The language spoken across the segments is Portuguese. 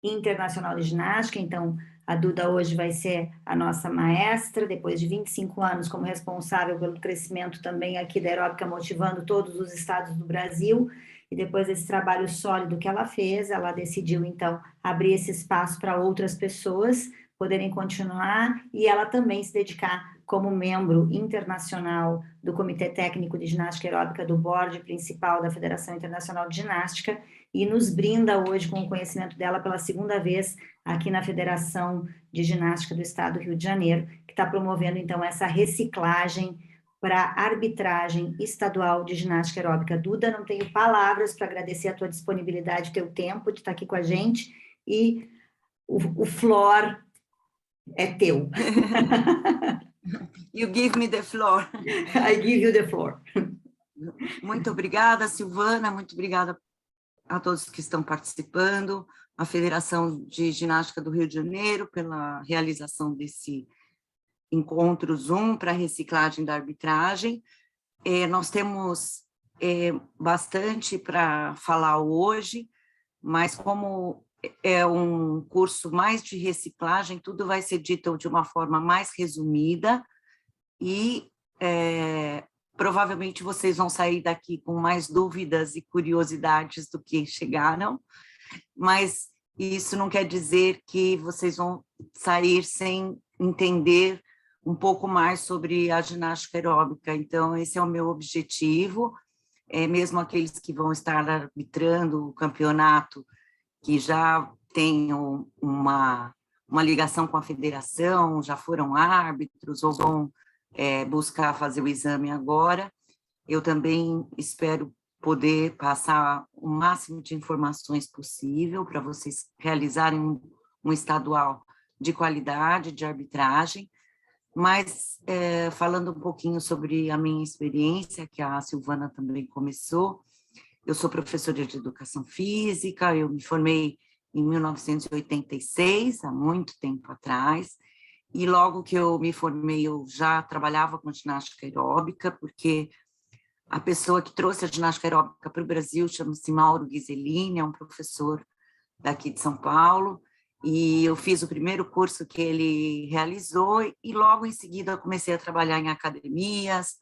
Internacional de Ginástica. Então, a Duda hoje vai ser a nossa maestra, depois de 25 anos como responsável pelo crescimento também aqui da aeróbica, motivando todos os estados do Brasil. E depois desse trabalho sólido que ela fez, ela decidiu, então, abrir esse espaço para outras pessoas poderem continuar e ela também se dedicar como membro internacional do Comitê Técnico de Ginástica Aeróbica do Board Principal da Federação Internacional de Ginástica e nos brinda hoje com o conhecimento dela pela segunda vez aqui na Federação de Ginástica do Estado do Rio de Janeiro, que está promovendo, então, essa reciclagem para arbitragem estadual de ginástica aeróbica. Duda, não tenho palavras para agradecer a tua disponibilidade, o teu tempo de estar aqui com a gente, e o floor é teu. You give me the floor. I give you the floor. Muito obrigada, Silvana, muito obrigada a todos que estão participando, a Federação de Ginástica do Rio de Janeiro pela realização desse encontro Zoom para reciclagem da arbitragem. Nós temos bastante para falar hoje, mas como é um curso mais de reciclagem, tudo vai ser dito de uma forma mais resumida e provavelmente vocês vão sair daqui com mais dúvidas e curiosidades do que chegaram, mas isso não quer dizer que vocês vão sair sem entender um pouco mais sobre a ginástica aeróbica. Então, esse é o meu objetivo, mesmo aqueles que vão estar arbitrando o campeonato, que já tenham uma ligação com a federação, já foram árbitros ou vão buscar fazer o exame agora. Eu também espero poder passar o máximo de informações possível para vocês realizarem um estadual de qualidade, de arbitragem, mas falando um pouquinho sobre a minha experiência, que a Silvana também começou, eu sou professora de educação física, eu me formei em 1986, há muito tempo atrás, e logo que eu me formei, eu já trabalhava com ginástica aeróbica, porque a pessoa que trouxe a ginástica aeróbica para o Brasil chama-se Mauro Ghiseline, é um professor daqui de São Paulo, e eu fiz o primeiro curso que ele realizou, e logo em seguida eu comecei a trabalhar em academias,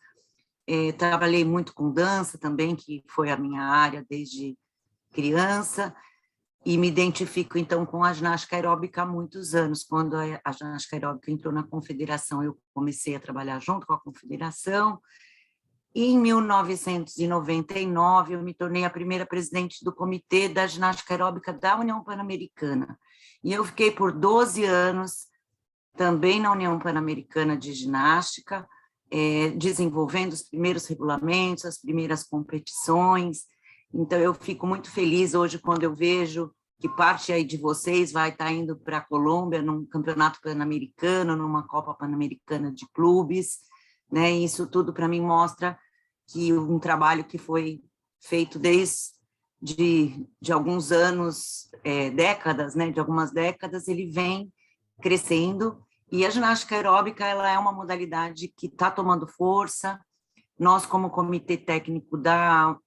trabalhei muito com dança também, que foi a minha área desde criança, e me identifico, então, com a ginástica aeróbica há muitos anos. Quando a ginástica aeróbica entrou na confederação, eu comecei a trabalhar junto com a confederação, e em 1999, eu me tornei a primeira presidente do Comitê da Ginástica Aeróbica da União Pan-Americana. E eu fiquei por 12 anos também na União Pan-Americana de Ginástica, desenvolvendo os primeiros regulamentos, as primeiras competições. Então, eu fico muito feliz hoje quando eu vejo que parte aí de vocês vai estar indo para a Colômbia num campeonato pan-americano, numa Copa Pan-Americana de clubes, né? E isso tudo para mim mostra que um trabalho que foi feito desde de alguns anos, décadas, né? De algumas décadas, ele vem crescendo. E a ginástica aeróbica, ela é uma modalidade que está tomando força. Nós, como comitê técnico da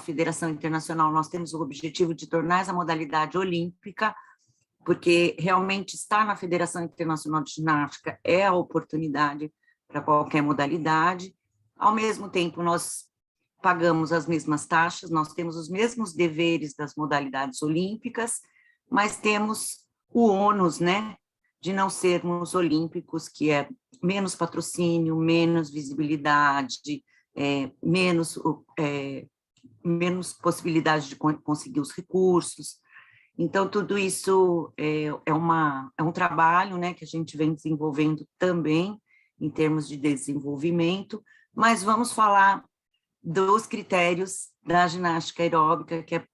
Federação Internacional, nós temos o objetivo de tornar essa modalidade olímpica, porque realmente estar na Federação Internacional de Ginástica é a oportunidade para qualquer modalidade. Ao mesmo tempo, nós pagamos as mesmas taxas, nós temos os mesmos deveres das modalidades olímpicas, mas temos o ônus, né, de não sermos olímpicos, que é menos patrocínio, menos visibilidade, menos possibilidade de conseguir os recursos. Então, tudo isso é um trabalho, né, que a gente vem desenvolvendo também, em termos de desenvolvimento, mas vamos falar dos critérios da ginástica aeróbica, que é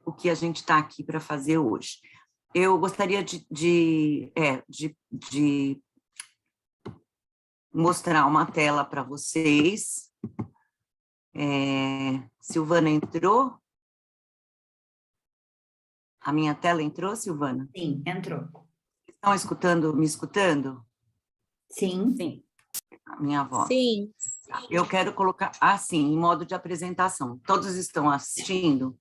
o que a gente está aqui para fazer hoje. Eu gostaria de mostrar uma tela para vocês. Silvana entrou? A minha tela entrou, Silvana? Sim, entrou. Estão me escutando? Sim. Sim. A minha voz. Sim. Eu quero colocar assim, em modo de apresentação. Todos estão assistindo?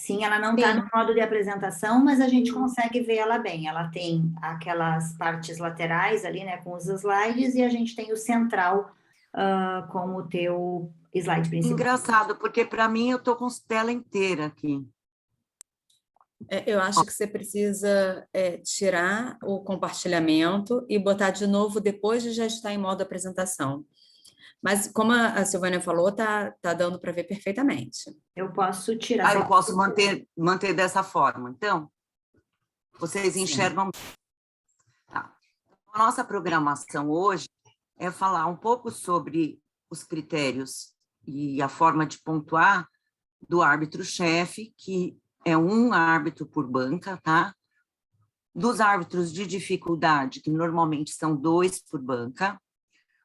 Sim, ela não está Bem, no modo de apresentação, mas a gente consegue ver ela bem. Ela tem aquelas partes laterais ali, né, com os slides, e a gente tem o central, com o teu slide principal. Engraçado, porque para mim eu estou com tela inteira aqui. eu acho que você precisa tirar o compartilhamento e botar de novo depois de já estar em modo apresentação. Mas como a Silvânia falou, tá dando para ver perfeitamente. Eu posso tirar. Ah, eu posso manter dessa forma. Então, vocês enxergam. Tá. A nossa programação hoje é falar um pouco sobre os critérios e a forma de pontuar do árbitro-chefe, que é um árbitro por banca, tá? Dos árbitros de dificuldade, que normalmente são 2 por banca.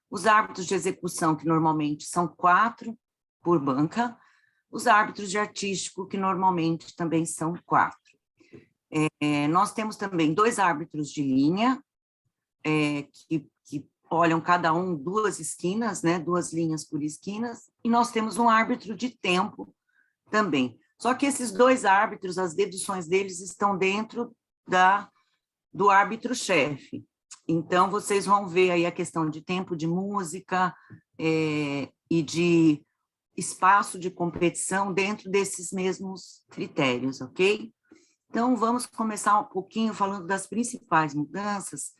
Os árbitros de execução, que normalmente são 4 por banca. Os árbitros de artístico, que normalmente também são 4. Nós temos também 2 árbitros de linha, que olham cada um 2 esquinas, né, 2 linhas por esquinas, e nós temos um árbitro de tempo também. Só que esses 2 árbitros, as deduções deles estão dentro do árbitro-chefe. Então, vocês vão ver aí a questão de tempo de música e de espaço de competição dentro desses mesmos critérios, ok? Então, vamos começar um pouquinho falando das principais mudanças.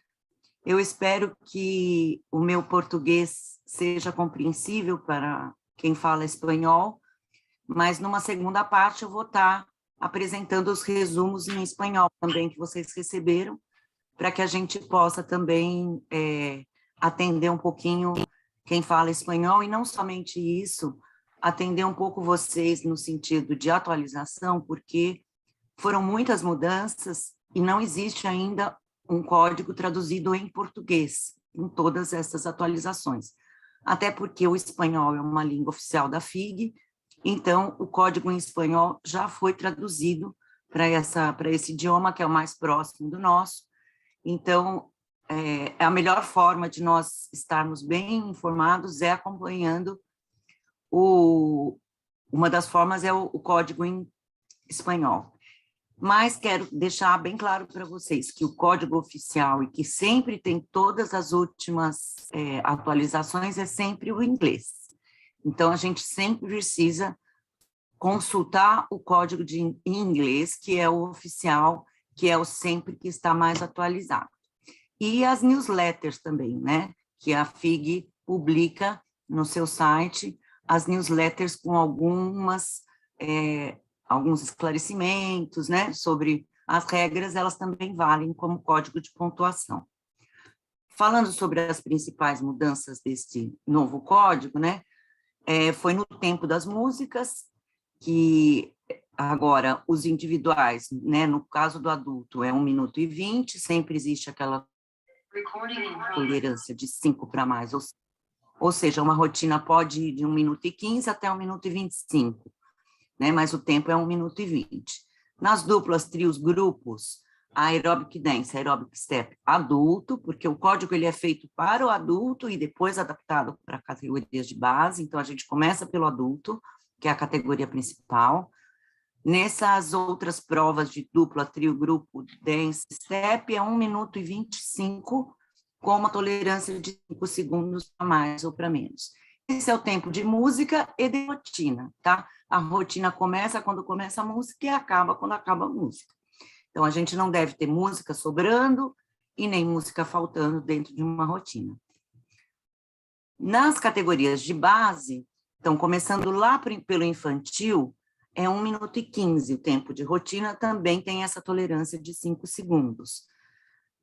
Eu espero que o meu português seja compreensível para quem fala espanhol, mas numa segunda parte eu vou estar apresentando os resumos em espanhol também que vocês receberam, para que a gente possa também atender um pouquinho quem fala espanhol, e não somente isso, atender um pouco vocês no sentido de atualização, porque foram muitas mudanças e não existe ainda um código traduzido em português, em todas essas atualizações. Até porque o espanhol é uma língua oficial da FIG, então o código em espanhol já foi traduzido para esse idioma, que é o mais próximo do nosso. Então, a melhor forma de nós estarmos bem informados é acompanhando uma das formas é o código em espanhol. Mas quero deixar bem claro para vocês que o código oficial e que sempre tem todas as últimas atualizações é sempre o inglês. Então, a gente sempre precisa consultar o código em inglês, que é o oficial, que é o sempre que está mais atualizado. E as newsletters também, né? Que a FIG publica no seu site, as newsletters com alguns esclarecimentos, né, sobre as regras, elas também valem como código de pontuação. Falando sobre as principais mudanças deste novo código, né, foi no tempo das músicas, que agora os individuais, né, no caso do adulto, é 1 minuto e 20, sempre existe aquela tolerância de 5 para mais, ou seja, uma rotina pode ir de 1 minuto e 15 até 1 minuto e 25, né, mas o tempo é 1 minuto e 20. Nas duplas, trios, grupos, a aerobic dance, aerobic step adulto, porque o código ele é feito para o adulto e depois adaptado para categorias de base, então a gente começa pelo adulto, que é a categoria principal. Nessas outras provas de dupla, trio, grupo, dance, step, é 1 minuto e 25, com uma tolerância de 5 segundos para mais ou para menos. Esse é o tempo de música e de rotina, tá? A rotina começa quando começa a música e acaba quando acaba a música. Então, a gente não deve ter música sobrando e nem música faltando dentro de uma rotina. Nas categorias de base, então, começando lá pelo infantil, é 1 minuto e 15, o tempo de rotina também tem essa tolerância de 5 segundos.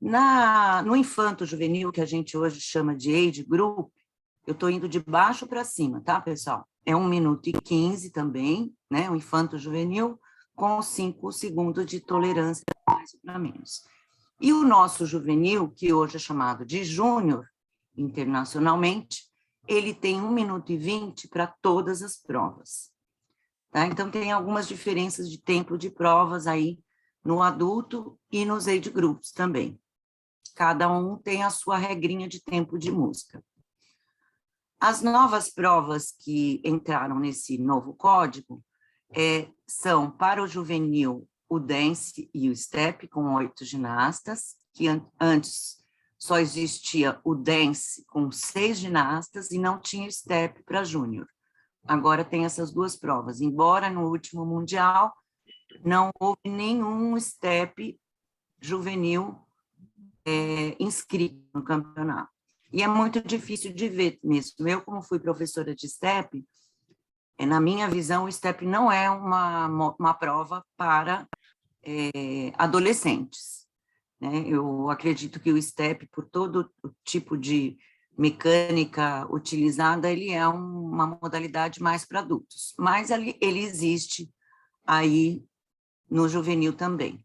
No infanto juvenil, que a gente hoje chama de age group, eu estou indo de baixo para cima, tá, pessoal? É 1 minuto e 15 também, né, o infanto juvenil, com 5 segundos de tolerância mais ou para menos. E o nosso juvenil, que hoje é chamado de júnior, internacionalmente, ele tem 1 minuto e 20 para todas as provas. Tá? Então, tem algumas diferenças de tempo de provas aí no adulto e nos age groups também. Cada um tem a sua regrinha de tempo de música. As novas provas que entraram nesse novo código são, para o juvenil, o dance e o step, com 8 ginastas, que antes só existia o dance com 6 ginastas e não tinha step para júnior. Agora tem essas 2 provas, embora no último Mundial não houve nenhum step juvenil inscrito no campeonato. E é muito difícil de ver mesmo. Eu, como fui professora de step, na minha visão, o step não é uma prova para adolescentes, né? Eu acredito que o step, por todo o tipo de mecânica utilizada, ele é uma modalidade mais para adultos, mas ele existe aí no juvenil também.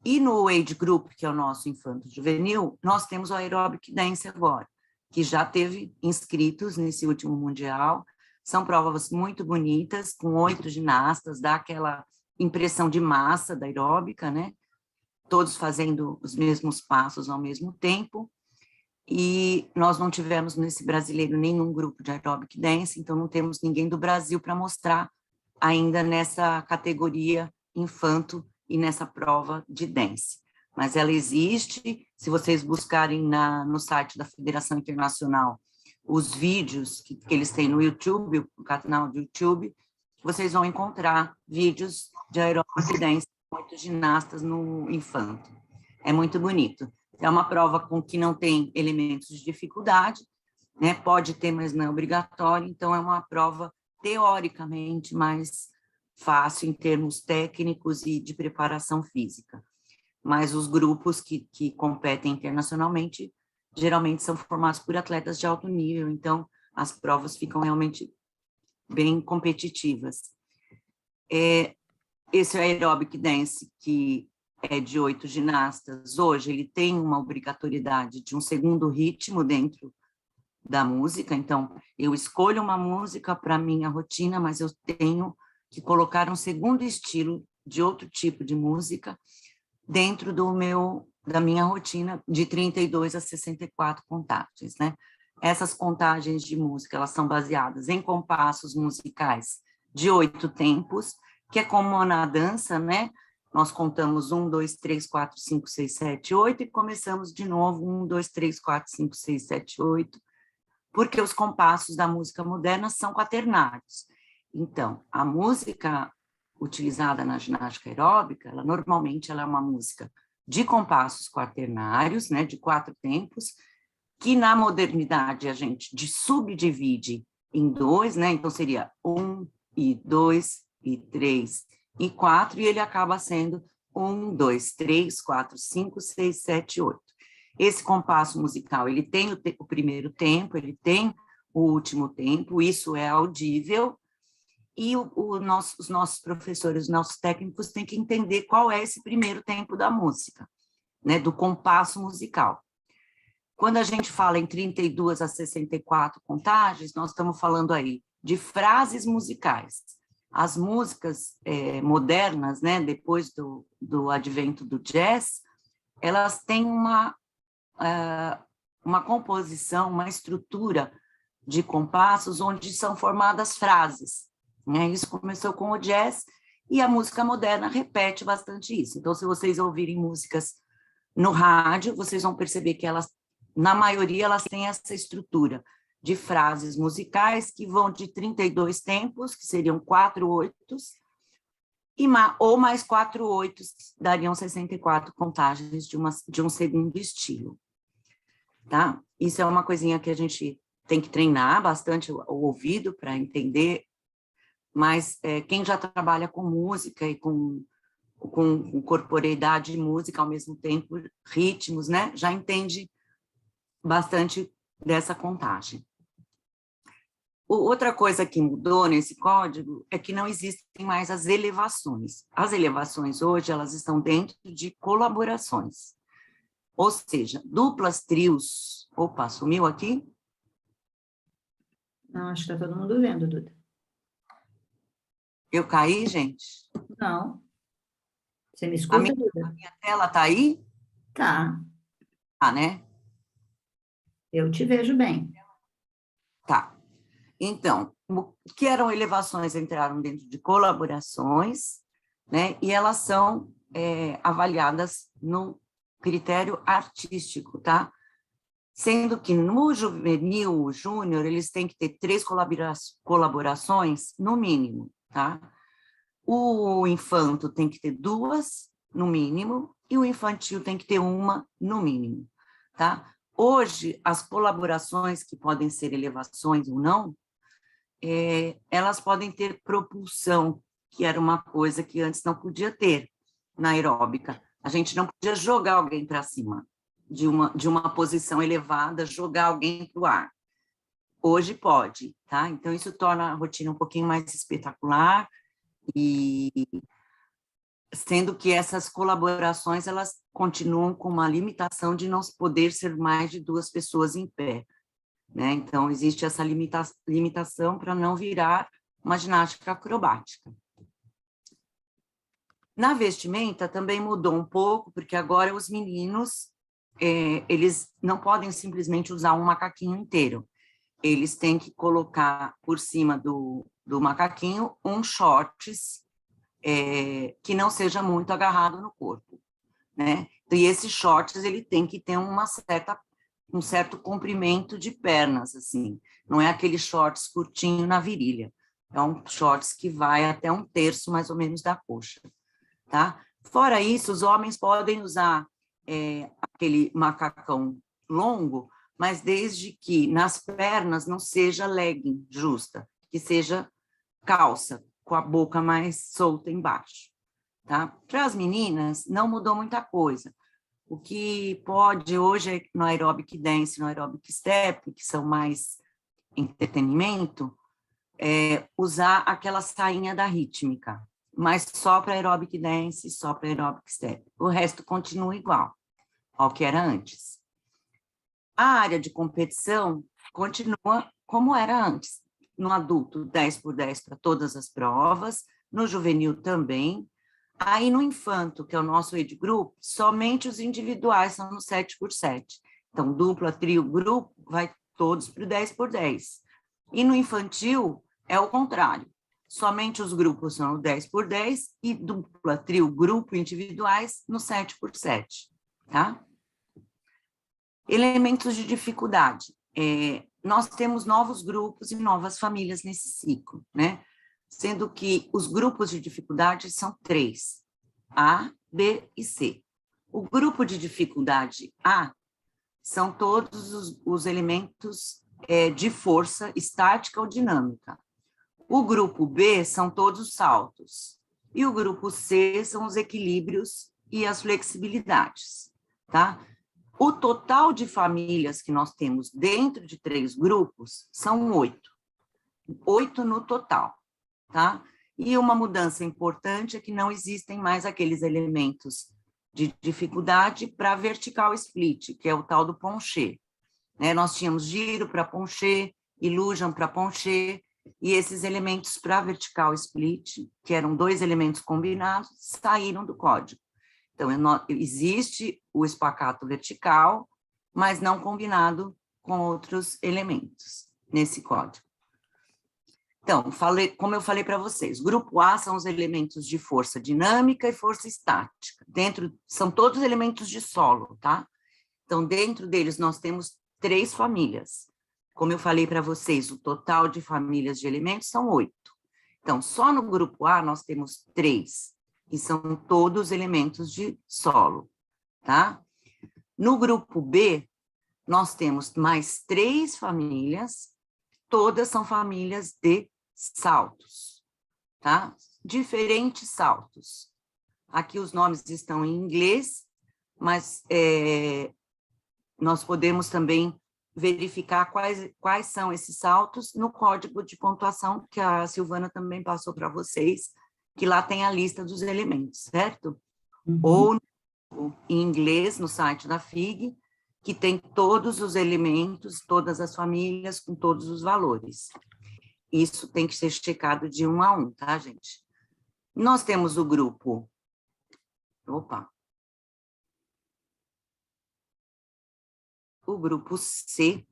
E no age group, que é o nosso infanto juvenil, nós temos o aerobic dance agora, que já teve inscritos nesse último mundial. São provas muito bonitas, com 8 ginastas, dá aquela impressão de massa da aeróbica, né? Todos fazendo os mesmos passos ao mesmo tempo. E nós não tivemos nesse brasileiro nenhum grupo de aerobic dance, então não temos ninguém do Brasil para mostrar ainda nessa categoria infanto e nessa prova de dance. Mas ela existe, se vocês buscarem no site da Federação Internacional os vídeos que eles têm no YouTube, o canal do YouTube, vocês vão encontrar vídeos de aeróbic dance com 8 ginastas no infanto. É muito bonito. É uma prova com que não tem elementos de dificuldade, né? Pode ter, mas não é obrigatório, então é uma prova teoricamente mais fácil em termos técnicos e de preparação física. Mas os grupos que competem internacionalmente geralmente são formados por atletas de alto nível, então as provas ficam realmente bem competitivas. Esse aerobic dance, que é de 8 ginastas, hoje ele tem uma obrigatoriedade de um segundo ritmo dentro da música, então eu escolho uma música para minha rotina, mas eu tenho que colocar um segundo estilo de outro tipo de música dentro da minha rotina de 32 a 64 contagens, né? Essas contagens de música, elas são baseadas em compassos musicais de 8 tempos, que é como na dança, né? Nós contamos 1, 2, 3, 4, 5, 6, 7, 8 e começamos de novo 1, 2, 3, 4, 5, 6, 7, 8, porque os compassos da música moderna são quaternários. Então, a música utilizada na ginástica aeróbica, normalmente ela é uma música de compassos quaternários, né, de 4 tempos, que na modernidade a gente subdivide em 2, né, então seria 1 e 2 e 3 e 4, e ele acaba sendo 1, 2, 3, 4, 5, 6, 7, 8. Esse compasso musical, ele tem o primeiro tempo, ele tem o último tempo, isso é audível, e os nossos professores, os nossos técnicos têm que entender qual é esse primeiro tempo da música, né, do compasso musical. Quando a gente fala em 32 a 64 contagens, nós estamos falando aí de frases musicais. As músicas modernas, né, depois do advento do jazz, elas têm uma composição, uma estrutura de compassos onde são formadas frases, né? Isso começou com o jazz e a música moderna repete bastante isso. Então, se vocês ouvirem músicas no rádio, vocês vão perceber que elas, na maioria, elas têm essa estrutura de frases musicais que vão de 32 tempos, que seriam 4 oitos, ou mais 4 oitos, dariam 64 contagens de um segundo estilo. Tá? Isso é uma coisinha que a gente tem que treinar bastante o ouvido para entender, mas quem já trabalha com música e com corporeidade de música, ao mesmo tempo, ritmos, né, já entende bastante dessa contagem. Outra coisa que mudou nesse código é que não existem mais as elevações. As elevações hoje, elas estão dentro de colaborações. Ou seja, duplas, trios... Opa, sumiu aqui? Não, acho que está todo mundo vendo, Duda. Eu caí, gente? Não. Você me escuta, Duda? A minha tela está aí? Tá. Ah, né? Eu te vejo bem. Tá. Então, o que eram elevações entraram dentro de colaborações, né? E elas são avaliadas no critério artístico, tá? Sendo que no juvenil, júnior, eles têm que ter 3 colaborações no mínimo, tá? O infanto tem que ter 2 no mínimo e o infantil tem que ter 1 no mínimo, tá? Hoje, as colaborações que podem ser elevações ou não, elas podem ter propulsão, que era uma coisa que antes não podia ter na aeróbica. A gente não podia jogar alguém para cima de uma posição elevada, jogar alguém para o ar. Hoje pode, tá? Então, isso torna a rotina um pouquinho mais espetacular, e sendo que essas colaborações, elas continuam com uma limitação de não poder ser mais de 2 pessoas em pé, né? Então, existe essa limitação para não virar uma ginástica acrobática. Na vestimenta também mudou um pouco, porque agora os meninos, eles não podem simplesmente usar um macaquinho inteiro. Eles têm que colocar por cima do macaquinho shorts que não seja muito agarrado no corpo, né? E esses shorts, ele tem que ter um certo comprimento de pernas, assim. Não é aquele shorts curtinho na virilha. É um shorts que vai até 1/3, mais ou menos, da coxa, tá? Fora isso, os homens podem usar aquele macacão longo, mas desde que nas pernas não seja legging justa, que seja calça, com a boca mais solta embaixo, tá? Para as meninas, não mudou muita coisa. O que pode hoje no aerobic dance, no aerobic step, que são mais entretenimento, usar aquela sainha da rítmica, mas só para aerobic dance, só para aerobic step. O resto continua igual ao que era antes. A área de competição continua como era antes. No adulto, 10x10 para todas as provas, no juvenil também. Aí no infanto, que é o nosso age group, somente os individuais são no 7x7. Então, dupla, trio, grupo, vai todos para o 10x10. E no infantil, é o contrário. Somente os grupos são no 10x10 e dupla, trio, grupo, individuais no 7x7, tá? Elementos de dificuldade. Nós temos novos grupos e novas famílias nesse ciclo, né? Sendo que os grupos de dificuldade são 3, A, B e C. O grupo de dificuldade A são todos os elementos de força estática ou dinâmica. O grupo B são todos os saltos. E o grupo C são os equilíbrios e as flexibilidades, tá? O total de famílias que nós temos dentro de 3 grupos são 8. 8 no total, tá? E uma mudança importante é que não existem mais aqueles elementos de dificuldade para vertical split, que é o tal do ponchê, né? Nós tínhamos giro para ponchê, illusion para ponchê, e esses elementos para vertical split, que eram 2 elementos combinados, saíram do código. Então, existe o espacato vertical, mas não combinado com outros elementos nesse código. Então, como eu falei para vocês, grupo A são os elementos de força dinâmica e força estática. São todos elementos de solo, tá? Então, dentro deles, nós temos 3 famílias. Como eu falei para vocês, o total de famílias de elementos são 8. Então, só no grupo A, nós temos 3. Que são todos elementos de solo, tá? No grupo B, nós temos mais 3 famílias, todas são famílias de saltos, tá? Diferentes saltos. Aqui os nomes estão em inglês, mas nós podemos também verificar quais são esses saltos no código de pontuação que a Silvana também passou para vocês, que lá tem a lista dos elementos, certo? Ou em inglês, no site da FIG, que tem todos os elementos, todas as famílias, com todos os valores. Isso tem que ser checado de 1 a 1, tá, gente? Nós temos o grupo... O grupo C,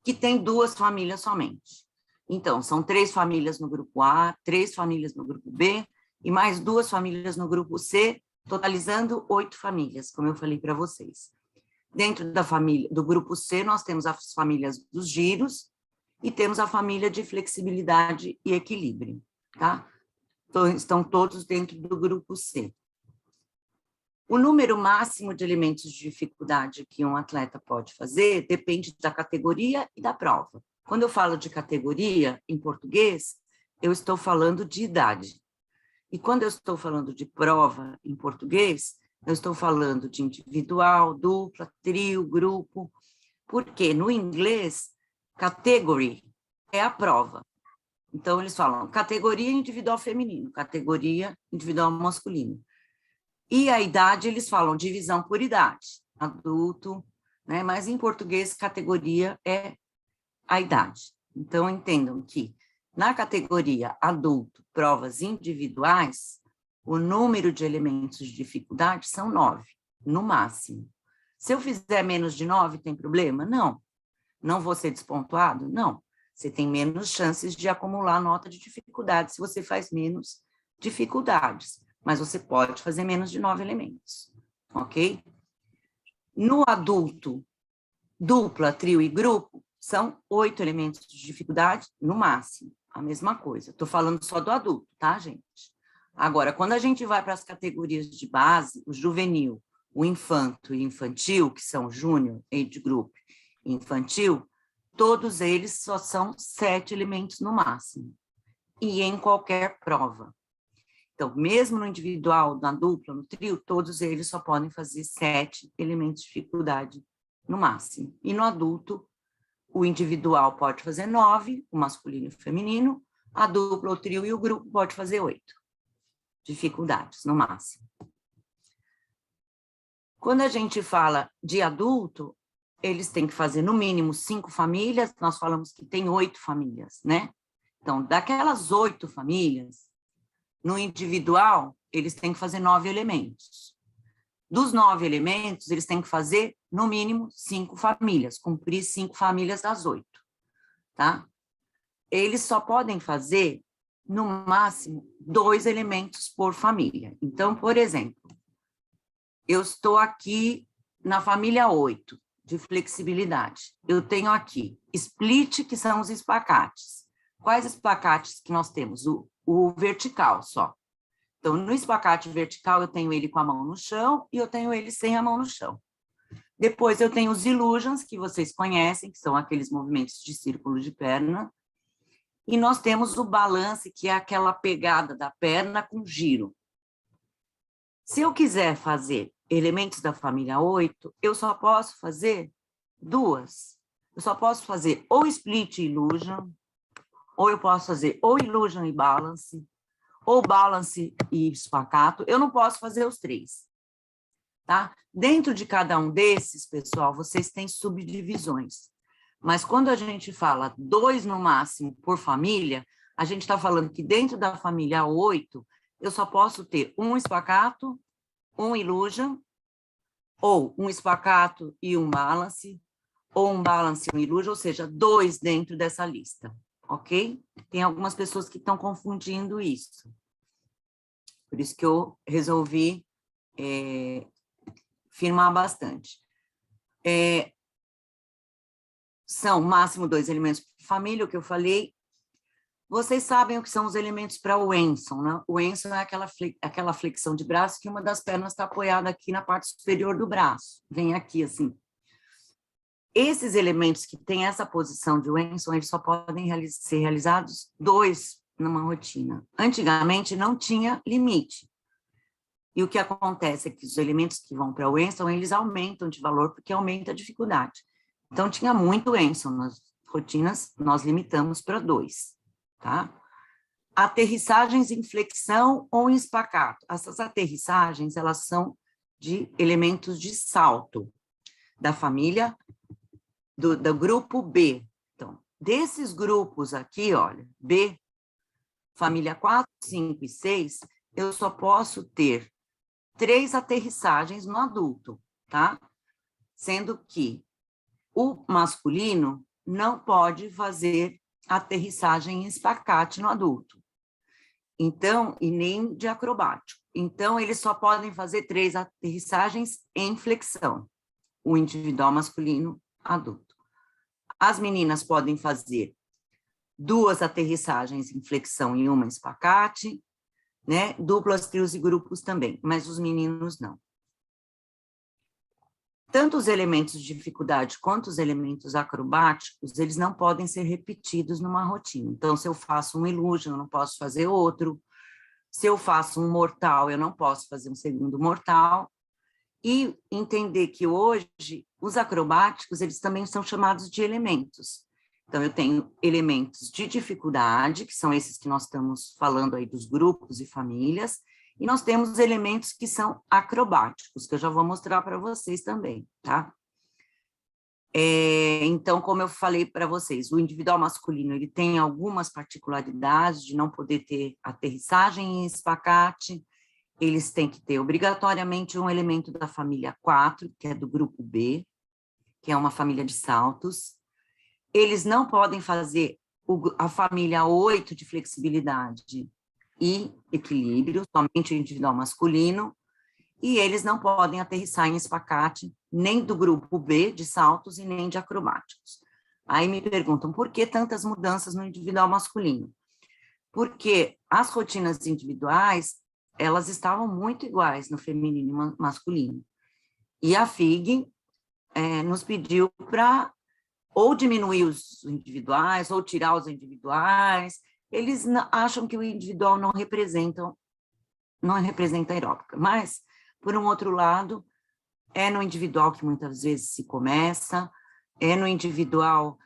que tem 2 famílias somente. Então, são 3 famílias no grupo A, 3 famílias no grupo B, e mais 2 famílias no grupo C, totalizando 8 famílias, como eu falei para vocês. Dentro da família, do grupo C, nós temos as famílias dos giros e temos a família de flexibilidade e equilíbrio, tá? Então, estão todos dentro do grupo C. O número máximo de elementos de dificuldade que um atleta pode fazer depende da categoria e da prova. Quando eu falo de categoria, em português, eu estou falando de idade. E quando eu estou falando de prova, em português, eu estou falando de individual, dupla, trio, grupo, porque no inglês, category é a prova. Então, eles falam categoria individual feminino, categoria individual masculino. E a idade, eles falam divisão por idade, adulto, né? Mas em português, categoria é a idade. Então, entendam que na categoria adulto, provas individuais, o número de elementos de dificuldade são 9, no máximo. Se eu fizer menos de 9, tem problema? Não. Não vou ser despontuado? Não. Você tem menos chances de acumular nota de dificuldade se você faz menos dificuldades, mas você pode fazer menos de 9 elementos, ok? No adulto, dupla, trio e grupo, são 8 elementos de dificuldade no máximo, a mesma coisa. Estou falando só do adulto, tá, gente? Agora, quando a gente vai para as categorias de base, o juvenil, o infanto e infantil, que são júnior, age group e infantil, todos eles só são 7 elementos no máximo, e em qualquer prova. Então, mesmo no individual, na dupla, no trio, todos eles só podem fazer 7 elementos de dificuldade no máximo. E no adulto, o individual pode fazer 9, o masculino e o feminino, a dupla, o trio e o grupo pode fazer 8 dificuldades no máximo. Quando a gente fala de adulto, eles têm que fazer no mínimo 5 famílias, nós falamos que tem 8 famílias, né? Então, daquelas 8 famílias, no individual, eles têm que fazer 9 elementos. Dos 9 elementos, eles têm que fazer, no mínimo, 5 famílias, cumprir 5 famílias das 8, tá? Eles só podem fazer, no máximo, 2 elementos por família. Então, por exemplo, eu estou aqui na família 8, de flexibilidade. Eu tenho aqui split, que são os espacates. Quais espacates que nós temos? O vertical só. Então, no espacate vertical, eu tenho ele com a mão no chão e eu tenho ele sem a mão no chão. Depois, eu tenho os illusions, que vocês conhecem, que são aqueles movimentos de círculo de perna. E nós temos o balance, que é aquela pegada da perna com giro. Se eu quiser fazer elementos da família 8, eu só posso fazer 2. Eu só posso fazer ou split e illusion, ou eu posso fazer ou illusion e balance, ou balance e espacato. Eu não posso fazer os 3, tá? Dentro de cada um desses, pessoal, vocês têm subdivisões. Mas quando a gente fala 2 no máximo por família, a gente está falando que dentro da família 8, eu só posso ter um espacato, um illusion, ou um espacato e um balance, ou um balance e um illusion, ou seja, 2 dentro dessa lista, ok? Tem algumas pessoas que estão confundindo isso. Por isso que eu resolvi firmar bastante. São máximo 2 elementos por família, o que eu falei. Vocês sabem o que são os elementos para o Enson, né? O Enson é aquela flexão de braço que uma das pernas está apoiada aqui na parte superior do braço. Vem aqui, assim. Esses elementos que têm essa posição de Enson, eles só podem ser realizados 2 numa rotina. Antigamente, não tinha limite. E o que acontece é que os elementos que vão para o Enson, eles aumentam de valor, porque aumenta a dificuldade. Então, tinha muito Enson nas rotinas, nós limitamos para 2. Tá? Aterrissagens em flexão ou em espacato. Essas aterrissagens, elas são de elementos de salto da família do grupo B. Então, desses grupos aqui, olha, B, família 4, 5 e 6, eu só posso ter 3 aterrissagens no adulto, tá? Sendo que o masculino, não pode fazer aterrissagem em espacate no adulto. Então, e nem de acrobático. Então, eles só podem fazer 3 aterrissagens em flexão, o individual masculino adulto. As meninas podem fazer 2 aterrissagens em flexão e 1 em espacate, né? Duplas, trios e grupos também, mas os meninos não. Tanto os elementos de dificuldade quanto os elementos acrobáticos, eles não podem ser repetidos numa rotina. Então, se eu faço um illusion, eu não posso fazer outro. Se eu faço um mortal, eu não posso fazer um segundo mortal. E entender que hoje, os acrobáticos, eles também são chamados de elementos. Então, eu tenho elementos de dificuldade, que são esses que nós estamos falando aí dos grupos e famílias, e nós temos elementos que são acrobáticos, que eu já vou mostrar para vocês também, tá? Então, como eu falei para vocês, o individual masculino, ele tem algumas particularidades de não poder ter aterrissagem em espacate, eles têm que ter obrigatoriamente um elemento da família 4, que é do grupo B, que é uma família de saltos. Eles não podem fazer a família 8 de flexibilidade e equilíbrio, somente o individual masculino, e eles não podem aterrissar em espacate, nem do grupo B de saltos e nem de acrobáticos. Aí me perguntam, por que tantas mudanças no individual masculino? Porque as rotinas individuais, elas estavam muito iguais no feminino e masculino. E a FIG nos pediu para ou diminuir os individuais, ou tirar os individuais. Eles acham que o individual não representa a aeróbica, mas, por um outro lado, é no individual que muitas vezes se começa, é no individual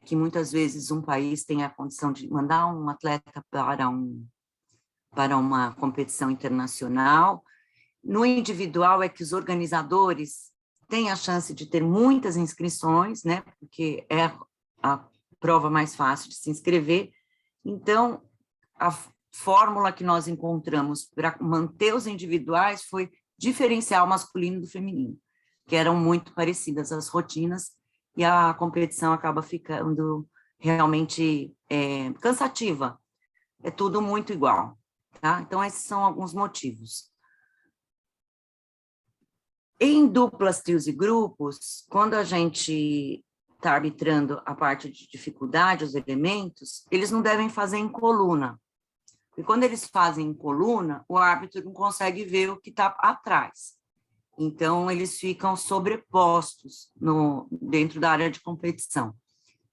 que muitas vezes um país tem a condição de mandar um atleta para uma competição internacional. No individual é que os organizadores têm a chance de ter muitas inscrições, né, porque é a prova mais fácil de se inscrever. Então, a fórmula que nós encontramos para manter os individuais foi diferenciar o masculino do feminino, que eram muito parecidas as rotinas, e a competição acaba ficando realmente cansativa. É tudo muito igual, tá? Então, esses são alguns motivos. Em duplas, trios e grupos, quando a gente está arbitrando a parte de dificuldade, os elementos, eles não devem fazer em coluna. E quando eles fazem em coluna, o árbitro não consegue ver o que está atrás. Então, eles ficam sobrepostos dentro da área de competição.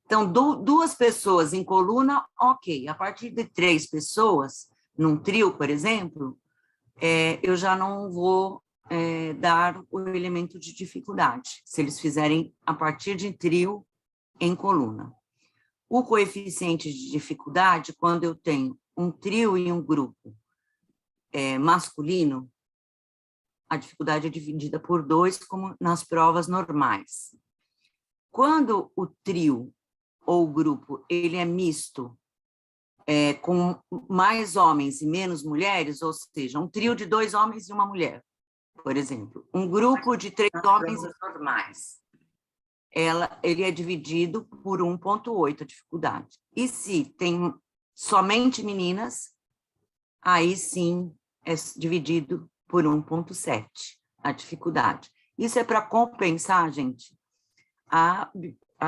Então, 2 pessoas em coluna, ok. A partir de 3 pessoas, num trio, por exemplo, eu já não vou dar o elemento de dificuldade, se eles fizerem a partir de trio em coluna. O coeficiente de dificuldade, quando eu tenho um trio e um grupo masculino, a dificuldade é dividida por 2, como nas provas normais. Quando o trio ou o grupo ele é misto, com mais homens e menos mulheres, ou seja, um trio de 2 homens e uma mulher, por exemplo, um grupo de 3 homens normais, ele é dividido por 1,8 a dificuldade. E se tem somente meninas, aí sim é dividido por 1,7 a dificuldade. Isso é para compensar, gente, a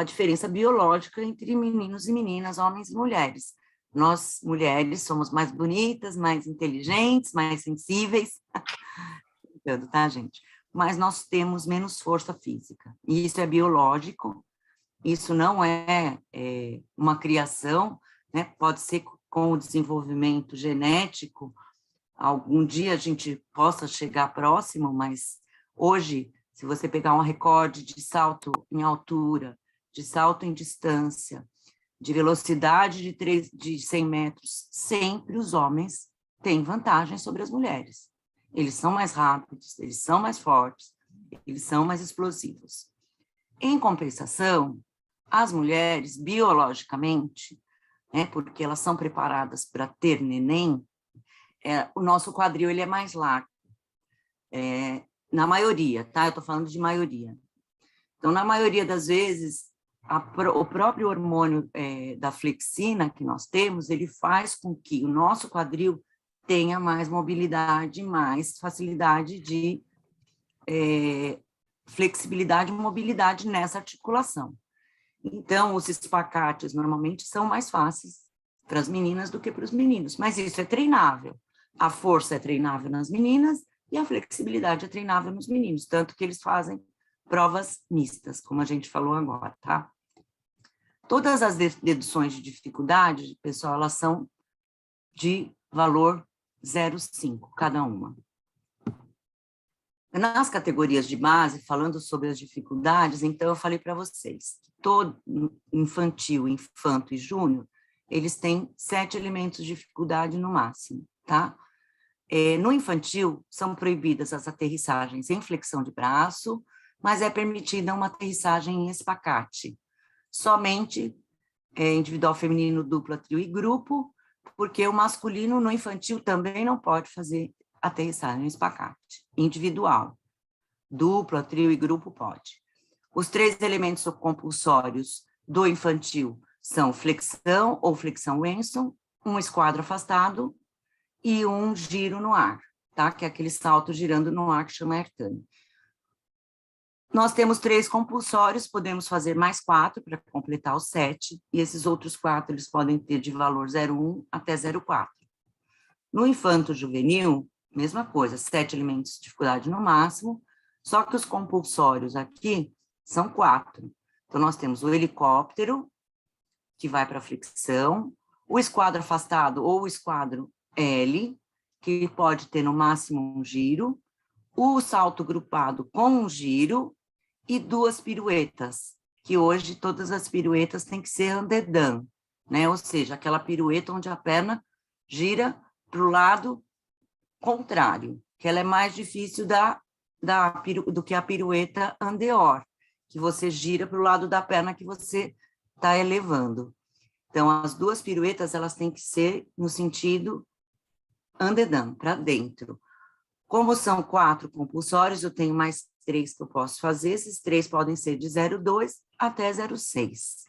diferença biológica entre meninos e meninas, homens e mulheres. Nós, mulheres, somos mais bonitas, mais inteligentes, mais sensíveis, tá, gente? Mas nós temos menos força física. E isso é biológico, isso não é uma criação, né? Pode ser com o desenvolvimento genético, algum dia a gente possa chegar próximo, mas hoje, se você pegar um recorde de salto em altura, de salto em distância, de velocidade de 100 metros, sempre os homens têm vantagem sobre as mulheres. Eles são mais rápidos, eles são mais fortes, eles são mais explosivos. Em compensação, as mulheres, biologicamente, porque elas são preparadas para ter neném, o nosso quadril ele é mais largo. Na maioria, tá? Eu estou falando de maioria. Então, na maioria das vezes, o próprio hormônio da flexina que nós temos, ele faz com que o nosso quadril tenha mais mobilidade, mais facilidade de flexibilidade e mobilidade nessa articulação. Então, os espacates normalmente são mais fáceis para as meninas do que para os meninos, mas isso é treinável. A força é treinável nas meninas e a flexibilidade é treinável nos meninos, tanto que eles fazem provas mistas, como a gente falou agora, tá? Todas as deduções de dificuldade, pessoal, elas são de valor 0,5 cada uma. Nas categorias de base, falando sobre as dificuldades, então eu falei para vocês que todo infantil, infanto e júnior, eles têm 7 elementos de dificuldade no máximo, tá? No infantil, são proibidas as aterrissagens em flexão de braço, mas é permitida uma aterrissagem em espacate. Somente individual, feminino, dupla, trio e grupo, porque o masculino no infantil também não pode fazer aterrissagem em espacate. Individual, dupla, trio e grupo pode. Os 3 elementos compulsórios do infantil são flexão ou flexão Wenson, um esquadro afastado e um giro no ar, tá? Que é aquele salto girando no ar que chama Ertani. Nós temos 3 compulsórios, podemos fazer mais 4 para completar os 7, e esses outros 4 eles podem ter de valor 0,1 até 0,4. No infanto juvenil, mesma coisa, 7 elementos de dificuldade no máximo, só que os compulsórios aqui são 4. Então, nós temos o helicóptero, que vai para a flexão, o esquadro afastado ou o esquadro L, que pode ter no máximo um giro, o salto grupado com um giro e 2 piruetas, que hoje todas as piruetas têm que ser andedã, né? Ou seja, aquela pirueta onde a perna gira para o lado contrário, que ela é mais difícil do que a pirueta andeor, que você gira para o lado da perna que você está elevando. Então, as 2 piruetas, elas têm que ser no sentido andedã, para dentro. Como são 4 compulsórios, eu tenho mais 3 que eu posso fazer, esses 3 podem ser de 0,2 até 0,6.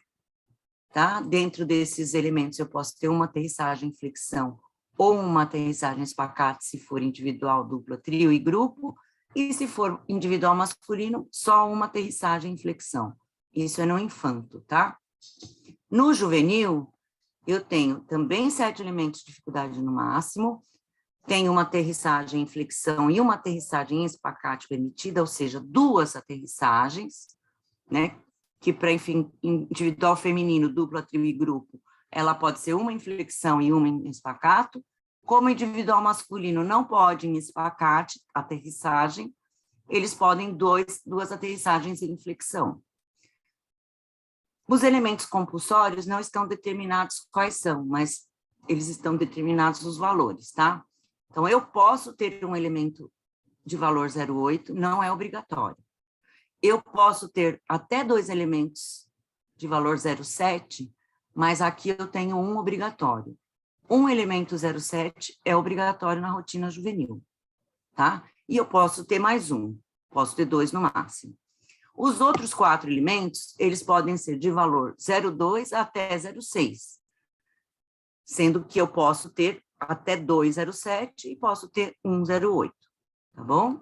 Tá? Dentro desses elementos, eu posso ter uma aterrissagem em flexão ou uma aterrissagem espacate, se for individual, dupla, trio e grupo, e se for individual masculino, só uma aterrissagem em flexão. Isso é no infanto, tá? No juvenil, eu tenho também 7 elementos de dificuldade no máximo, tenho uma aterrissagem em flexão e uma aterrissagem em espacate permitida, ou seja, 2 aterrissagens, né? Que para individual feminino, dupla, trio e grupo, ela pode ser uma em flexão e uma em espacato. Como individual masculino não pode em espacate, aterrissagem, eles podem 2 aterrissagens em flexão. Os elementos compulsórios não estão determinados quais são, mas eles estão determinados os valores, tá? Então, eu posso ter um elemento de valor 0,8, não é obrigatório. Eu posso ter até 2 elementos de valor 0,7, mas aqui eu tenho um obrigatório. Um elemento 0,7 é obrigatório na rotina juvenil, tá? E eu posso ter mais um, posso ter 2 no máximo. Os outros 4 elementos, eles podem ser de valor 0,2 até 0,6, sendo que eu posso ter até 2,07 e posso ter 1,08, tá bom?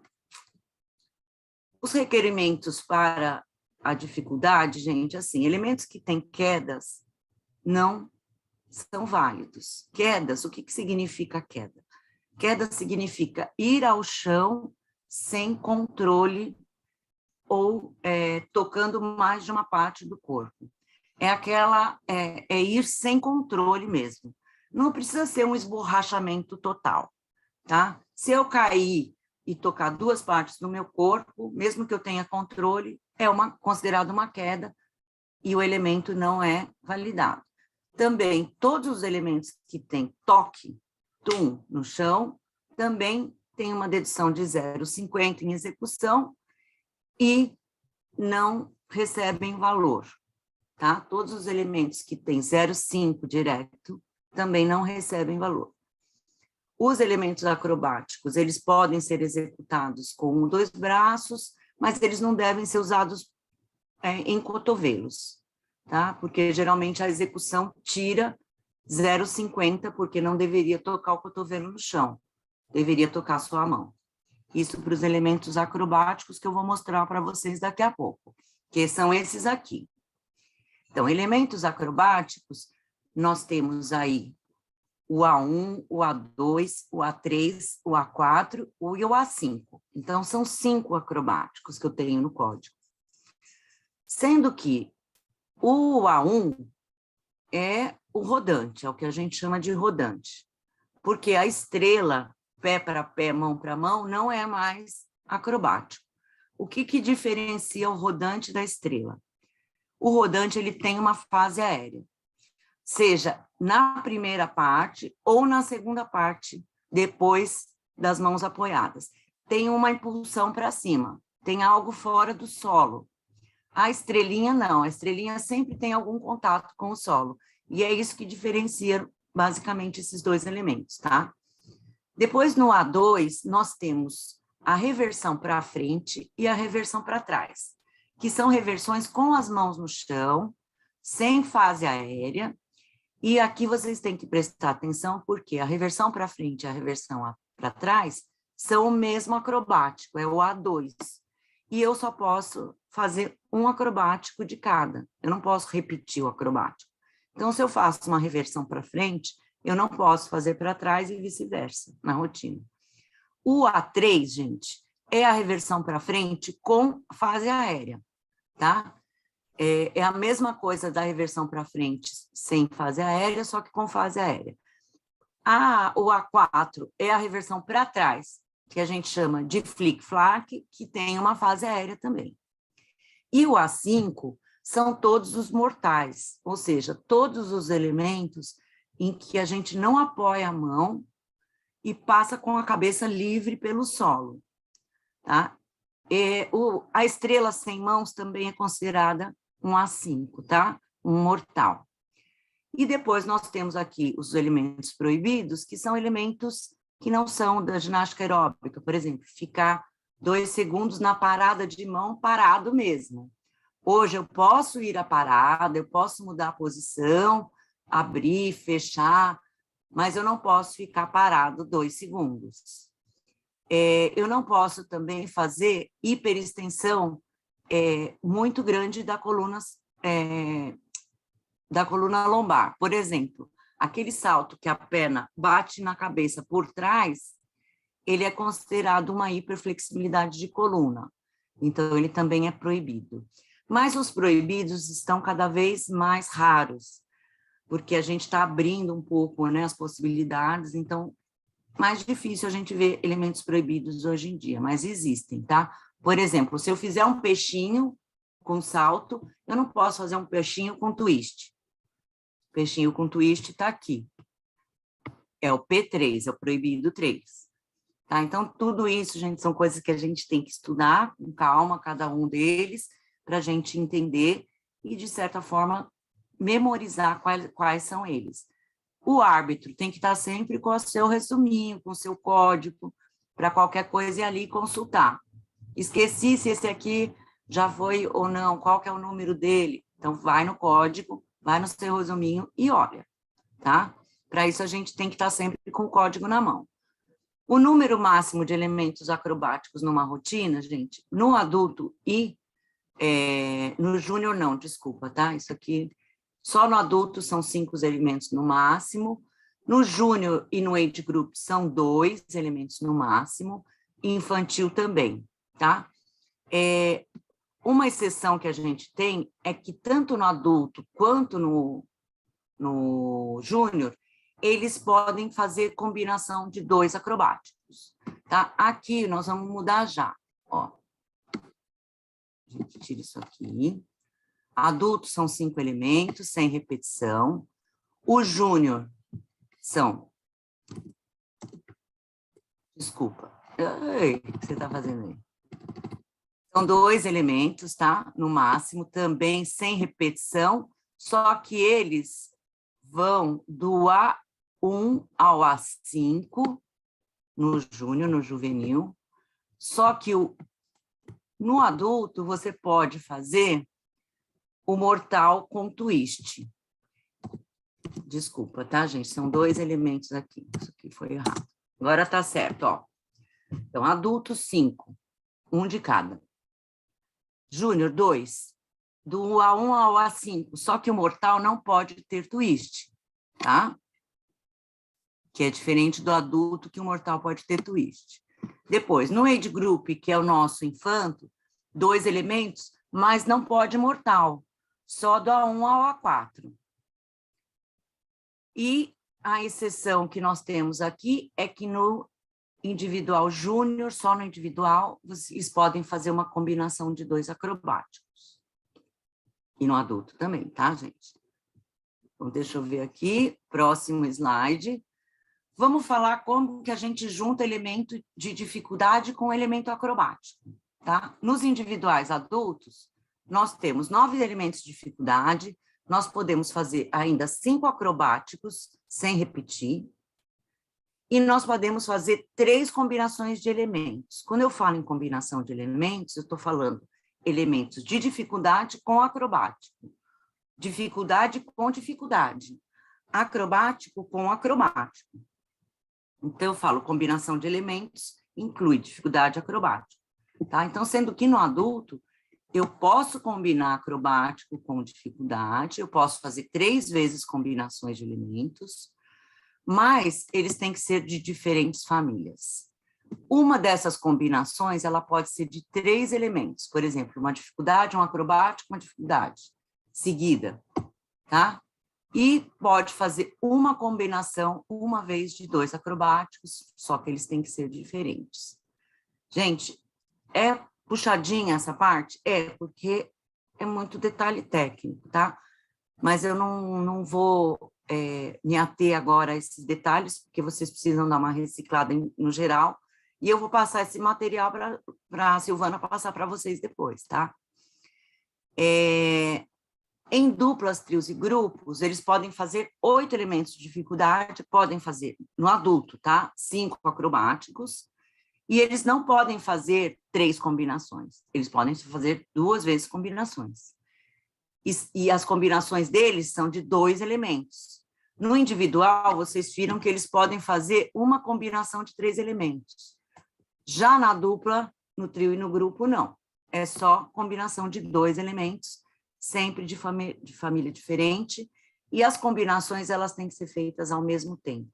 Os requerimentos para a dificuldade, gente, assim, elementos que têm quedas não são válidos. Quedas, o que significa queda? Queda significa ir ao chão sem controle ou tocando mais de uma parte do corpo. É ir sem controle mesmo. Não precisa ser um esborrachamento total, tá? Se eu cair e tocar 2 partes do meu corpo, mesmo que eu tenha controle, considerado uma queda e o elemento não é validado. Também, todos os elementos que têm toque, tum, no chão, também tem uma dedução de 0,50 em execução e não recebem valor, tá? Todos os elementos que têm 0,5 direto também não recebem valor. Os elementos acrobáticos, eles podem ser executados com 2 braços, mas eles não devem ser usados em cotovelos, tá? Porque geralmente a execução tira 0,50, porque não deveria tocar o cotovelo no chão, deveria tocar só a mão. Isso para os elementos acrobáticos que eu vou mostrar para vocês daqui a pouco, que são esses aqui. Então, elementos acrobáticos, nós temos aí o A1, o A2, o A3, o A4 e o A5. Então, são 5 acrobáticos que eu tenho no código. Sendo que o A1 é o rodante, é o que a gente chama de rodante, porque a estrela, pé para pé, mão para mão, não é mais acrobático. O que diferencia o rodante da estrela? O rodante ele tem uma fase aérea, seja na primeira parte ou na segunda parte, depois das mãos apoiadas. Tem uma impulsão para cima, tem algo fora do solo. A estrelinha não, a estrelinha sempre tem algum contato com o solo. E é isso que diferencia basicamente esses dois elementos, tá? Depois, no A2, nós temos a reversão para frente e a reversão para trás, que são reversões com as mãos no chão, sem fase aérea. E aqui vocês têm que prestar atenção, porque a reversão para frente e a reversão para trás são o mesmo acrobático, é o A2. E eu só posso fazer um acrobático de cada, eu não posso repetir o acrobático. Então, se eu faço uma reversão para frente, eu não posso fazer para trás e vice-versa, na rotina. O A3, gente, é a reversão para frente com fase aérea, tá? É a mesma coisa da reversão para frente sem fase aérea, só que com fase aérea. O A4 é a reversão para trás, que a gente chama de flick-flack, que tem uma fase aérea também. E o A5 são todos os mortais, ou seja, todos os elementos em que a gente não apoia a mão e passa com a cabeça livre pelo solo, tá? A estrela sem mãos também é considerada um A5, tá? Um mortal. E depois nós temos aqui os elementos proibidos, que são elementos que não são da ginástica aeróbica, por exemplo, ficar 2 segundos na parada de mão parado mesmo. Hoje eu posso ir à parada, eu posso mudar a posição, abrir, fechar, mas eu não posso ficar parado 2 segundos. Eu não posso também fazer hiperextensão muito grande da coluna lombar. Por exemplo, aquele salto que a perna bate na cabeça por trás, ele é considerado uma hiperflexibilidade de coluna. Então, ele também é proibido. Mas os proibidos estão cada vez mais raros, porque a gente está abrindo um pouco, né, as possibilidades, então, mais difícil a gente ver elementos proibidos hoje em dia, mas existem, tá? Por exemplo, se eu fizer um peixinho com salto, eu não posso fazer um peixinho com twist. Peixinho com twist está aqui. É o P3, é o proibido 3. Tá? Então, tudo isso, gente, são coisas que a gente tem que estudar com calma, cada um deles, para a gente entender e, de certa forma, memorizar quais são eles. O árbitro tem que estar sempre com o seu resuminho, com o seu código, para qualquer coisa ir ali consultar. Esqueci se esse aqui já foi ou não, qual que é o número dele. Então, vai no código, vai no seu resuminho e olha, tá? Para isso, a gente tem que estar sempre com o código na mão. O número máximo de elementos acrobáticos numa rotina, gente, no adulto e no júnior não, desculpa, tá? Isso aqui, só no adulto são 5 elementos no máximo, no júnior e no age group são 2 elementos no máximo, e infantil também, tá? Uma exceção que a gente tem é que tanto no adulto quanto no júnior, eles podem fazer combinação de 2 acrobáticos, tá? Aqui nós vamos mudar já, ó. A gente tira isso aqui. Adultos são 5 elementos, sem repetição. O júnior são... Desculpa. Ei, o que você está fazendo aí? São 2 elementos, tá? No máximo, também sem repetição, só que eles vão do A1 ao A5, no júnior, no juvenil, só que no adulto você pode fazer o mortal com twist. Desculpa, tá, gente? São 2 elementos aqui. Isso aqui foi errado. Agora tá certo, ó. Então, adulto, 5. 1 de cada. Júnior, 2. Do A1 ao A5. Só que o mortal não pode ter twist, tá? Que é diferente do adulto, que o mortal pode ter twist. Depois, no age group, que é o nosso infanto, 2 elementos, mas não pode mortal. Só do A1 ao A4. E a exceção que nós temos aqui é que no individual júnior, só no individual, vocês podem fazer uma combinação de 2 acrobáticos. E no adulto também, tá, gente? Então, deixa eu ver aqui, próximo slide. Vamos falar como que a gente junta elemento de dificuldade com elemento acrobático, tá? Nos individuais adultos, nós temos 9 elementos de dificuldade, nós podemos fazer ainda 5 acrobáticos, sem repetir, e nós podemos fazer 3 combinações de elementos. Quando eu falo em combinação de elementos, eu estou falando elementos de dificuldade com acrobático, dificuldade com dificuldade, acrobático com acrobático. Então, eu falo combinação de elementos, inclui dificuldade acrobática, tá? Então, sendo que no adulto, eu posso combinar acrobático com dificuldade, eu posso fazer 3 vezes combinações de elementos, mas eles têm que ser de diferentes famílias. Uma dessas combinações, ela pode ser de 3 elementos, por exemplo, uma dificuldade, um acrobático, uma dificuldade seguida, tá? E pode fazer uma combinação, uma vez de 2 acrobáticos, só que eles têm que ser diferentes. Gente, é puxadinha essa parte? É, porque é muito detalhe técnico, tá? Mas eu não vou me ater agora a esses detalhes, porque vocês precisam dar uma reciclada no geral, e eu vou passar esse material para a Silvana passar para vocês depois, tá? Em duplas, trios e grupos, eles podem fazer 8 elementos de dificuldade, podem fazer no adulto, tá? 5 acrobáticos, e eles não podem fazer 3 combinações, eles podem fazer 2 vezes combinações. E as combinações deles são de 2 elementos. No individual, vocês viram que eles podem fazer uma combinação de 3 elementos. Já na dupla, no trio e no grupo, não. É só combinação de 2 elementos, sempre de família diferente, e as combinações, elas têm que ser feitas ao mesmo tempo.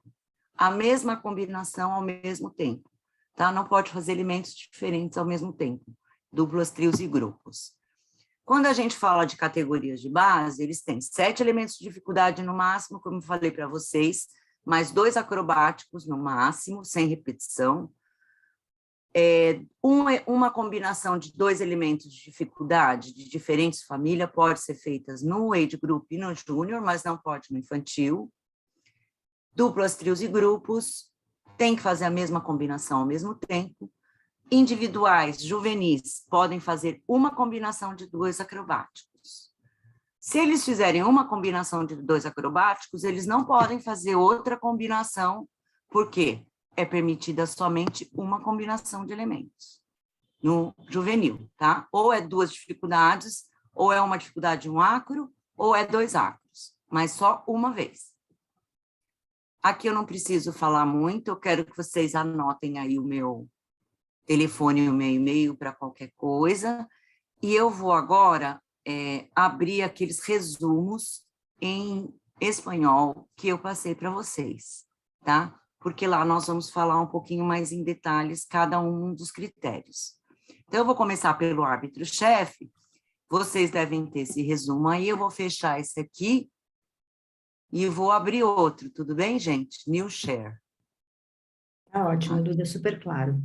A mesma combinação ao mesmo tempo, tá? Não pode fazer elementos diferentes ao mesmo tempo, duplas, trios e grupos. Quando a gente fala de categorias de base, eles têm 7 elementos de dificuldade no máximo, como eu falei para vocês, mais 2 acrobáticos no máximo, sem repetição. Uma combinação de 2 elementos de dificuldade de diferentes famílias pode ser feita no age group e no júnior, mas não pode no infantil. Duplas, trios e grupos, tem que fazer a mesma combinação ao mesmo tempo. Individuais, juvenis, podem fazer uma combinação de 2 acrobáticos. Se eles fizerem uma combinação de 2 acrobáticos, eles não podem fazer outra combinação, por quê? É permitida somente uma combinação de elementos no juvenil, tá? Ou é 2 dificuldades, ou é uma dificuldade de 1 acro, ou é 2 acros, mas só uma vez. Aqui eu não preciso falar muito, eu quero que vocês anotem aí o meu telefone e o meu e-mail para qualquer coisa, e eu vou agora abrir aqueles resumos em espanhol que eu passei para vocês, tá? Porque lá nós vamos falar um pouquinho mais em detalhes cada um dos critérios. Então, eu vou começar pelo árbitro-chefe, vocês devem ter esse resumo aí, eu vou fechar esse aqui e vou abrir outro, tudo bem, gente? New share. Tá ótimo, Duda, super claro.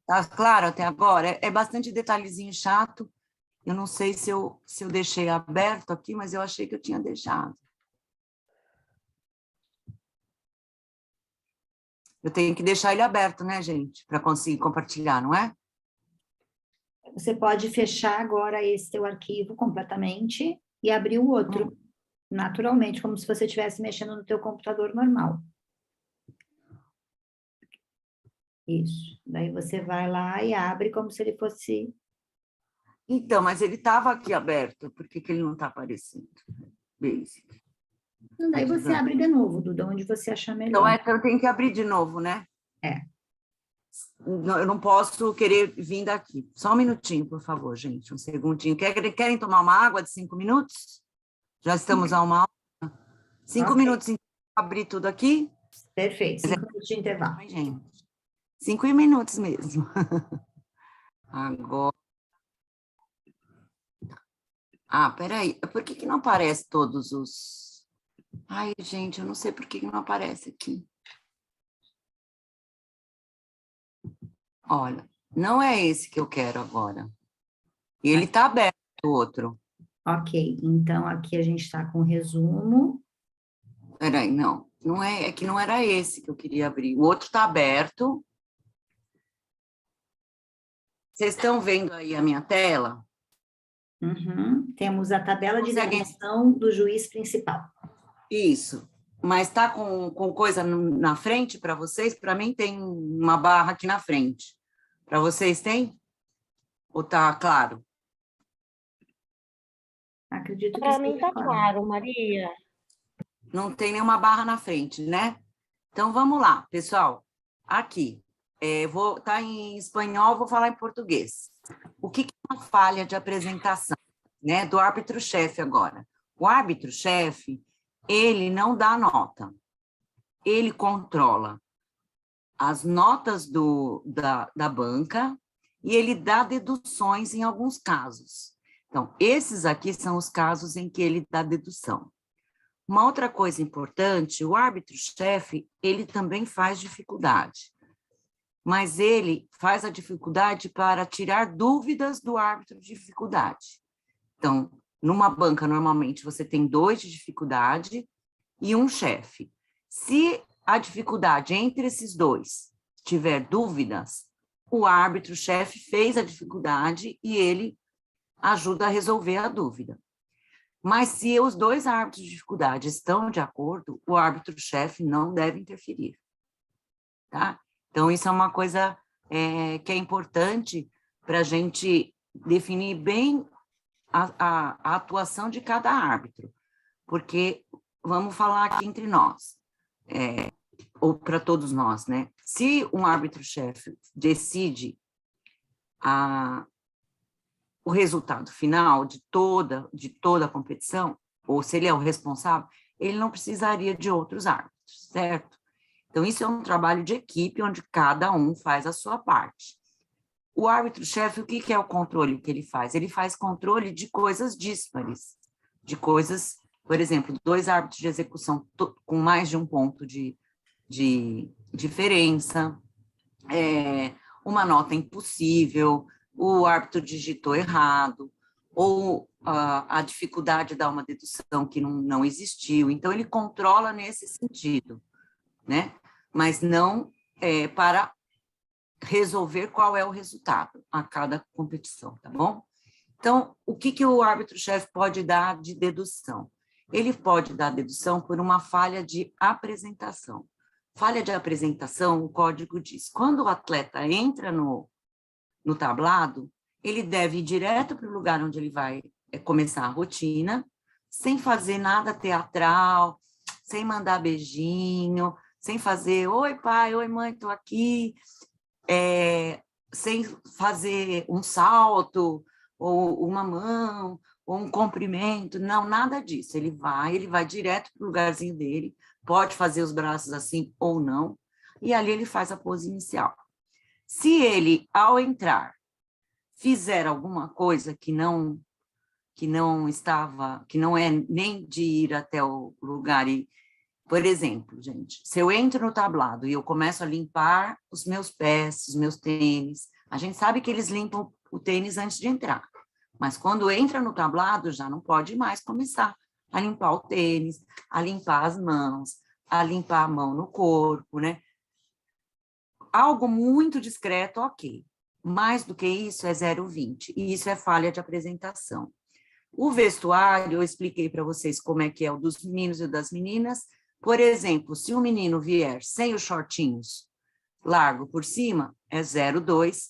Tá claro até agora? É bastante detalhezinho chato, eu não sei se eu deixei aberto aqui, mas eu achei que eu tinha deixado. Eu tenho que deixar ele aberto, né, gente? Para conseguir compartilhar, não é? Você pode fechar agora esse teu arquivo completamente e abrir o outro, naturalmente, como se você estivesse mexendo no teu computador normal. Isso. Daí você vai lá e abre como se ele fosse... Então, mas ele estava aqui aberto, por que que ele não está aparecendo? Basic. Então, daí você abre de novo, Duda, onde você achar Então, melhor. eu tenho que abrir de novo, né? É. Eu não posso querer vir daqui. Só um minutinho, por favor, gente, um segundinho. Querem tomar uma água de 5 minutos? Já estamos a uma hora. 5 Ok. minutos, então, abrir tudo aqui. Perfeito, 5 minutos de intervalo. Ai, gente. 5 minutos mesmo. Agora. Ah, peraí. Por que que não aparece todos os... Ai, gente, eu não sei por que que não aparece aqui. Olha, não é esse que eu quero agora. E ele está aberto, o outro. Ok, então aqui a gente está com o resumo. Peraí, não. Não é que não era esse que eu queria abrir. O outro está aberto. Vocês estão vendo aí a minha tela? Uhum. Temos a tabela de Conseguem? dedução do juiz principal. Isso. Mas está com coisa na frente para vocês? Para mim tem uma barra aqui na frente. Para vocês tem? Ou está claro? Acredito que Para mim esteja está claro, Maria. Não tem nenhuma barra na frente, né? Então, vamos lá, pessoal. Aqui, vou estar em espanhol, vou falar em português. O que é uma falha de apresentação, né? Do árbitro-chefe agora. O árbitro-chefe, ele não dá nota. Ele controla as notas da banca e ele dá deduções em alguns casos. Então, esses aqui são os casos em que ele dá dedução. Uma outra coisa importante, o árbitro-chefe, ele também faz dificuldade, mas ele faz a dificuldade para tirar dúvidas do árbitro de dificuldade. Então, numa banca, normalmente, você tem 2 de dificuldade e um chefe. Se a dificuldade entre esses 2 tiver dúvidas, o árbitro-chefe fez a dificuldade e ele ajuda a resolver a dúvida. Mas se os 2 árbitros de dificuldade estão de acordo, o árbitro-chefe não deve interferir. Tá? Então, isso é uma coisa que é importante para a gente definir bem a atuação de cada árbitro, porque vamos falar aqui entre nós, ou para todos nós, né? Se um árbitro-chefe decide o resultado final de toda a competição, ou se ele é o responsável, ele não precisaria de outros árbitros, certo? Então, isso é um trabalho de equipe, onde cada um faz a sua parte. O árbitro-chefe, o que é o controle que ele faz? Ele faz controle de coisas díspares, de coisas, por exemplo, 2 árbitros de execução com mais de um ponto de diferença, uma nota impossível, o árbitro digitou errado, ou a dificuldade de dar uma dedução que não existiu. Então, ele controla nesse sentido, né? Mas não para resolver qual é o resultado a cada competição, tá bom? Então, o que o árbitro-chefe pode dar de dedução? Ele pode dar dedução por uma falha de apresentação. Falha de apresentação, o código diz, quando o atleta entra no tablado, ele deve ir direto para o lugar onde ele vai começar a rotina, sem fazer nada teatral, sem mandar beijinho, sem fazer, oi pai, oi mãe, estou aqui, sem fazer um salto, ou uma mão, ou um cumprimento, não, nada disso. Ele vai direto para o lugarzinho dele, pode fazer os braços assim ou não, e ali ele faz a pose inicial. Se ele, ao entrar, fizer alguma coisa que não é nem de ir até o lugar, por exemplo, gente, se eu entro no tablado e eu começo a limpar os meus pés, os meus tênis, a gente sabe que eles limpam o tênis antes de entrar, mas quando entra no tablado, já não pode mais começar a limpar o tênis, a limpar as mãos, a limpar a mão no corpo, né? Algo muito discreto, ok. Mais do que isso é 0,20, e isso é falha de apresentação. O vestuário, eu expliquei para vocês como é que é o dos meninos e o das meninas. Por exemplo, se um menino vier sem os shortinhos largo por cima, é 0,2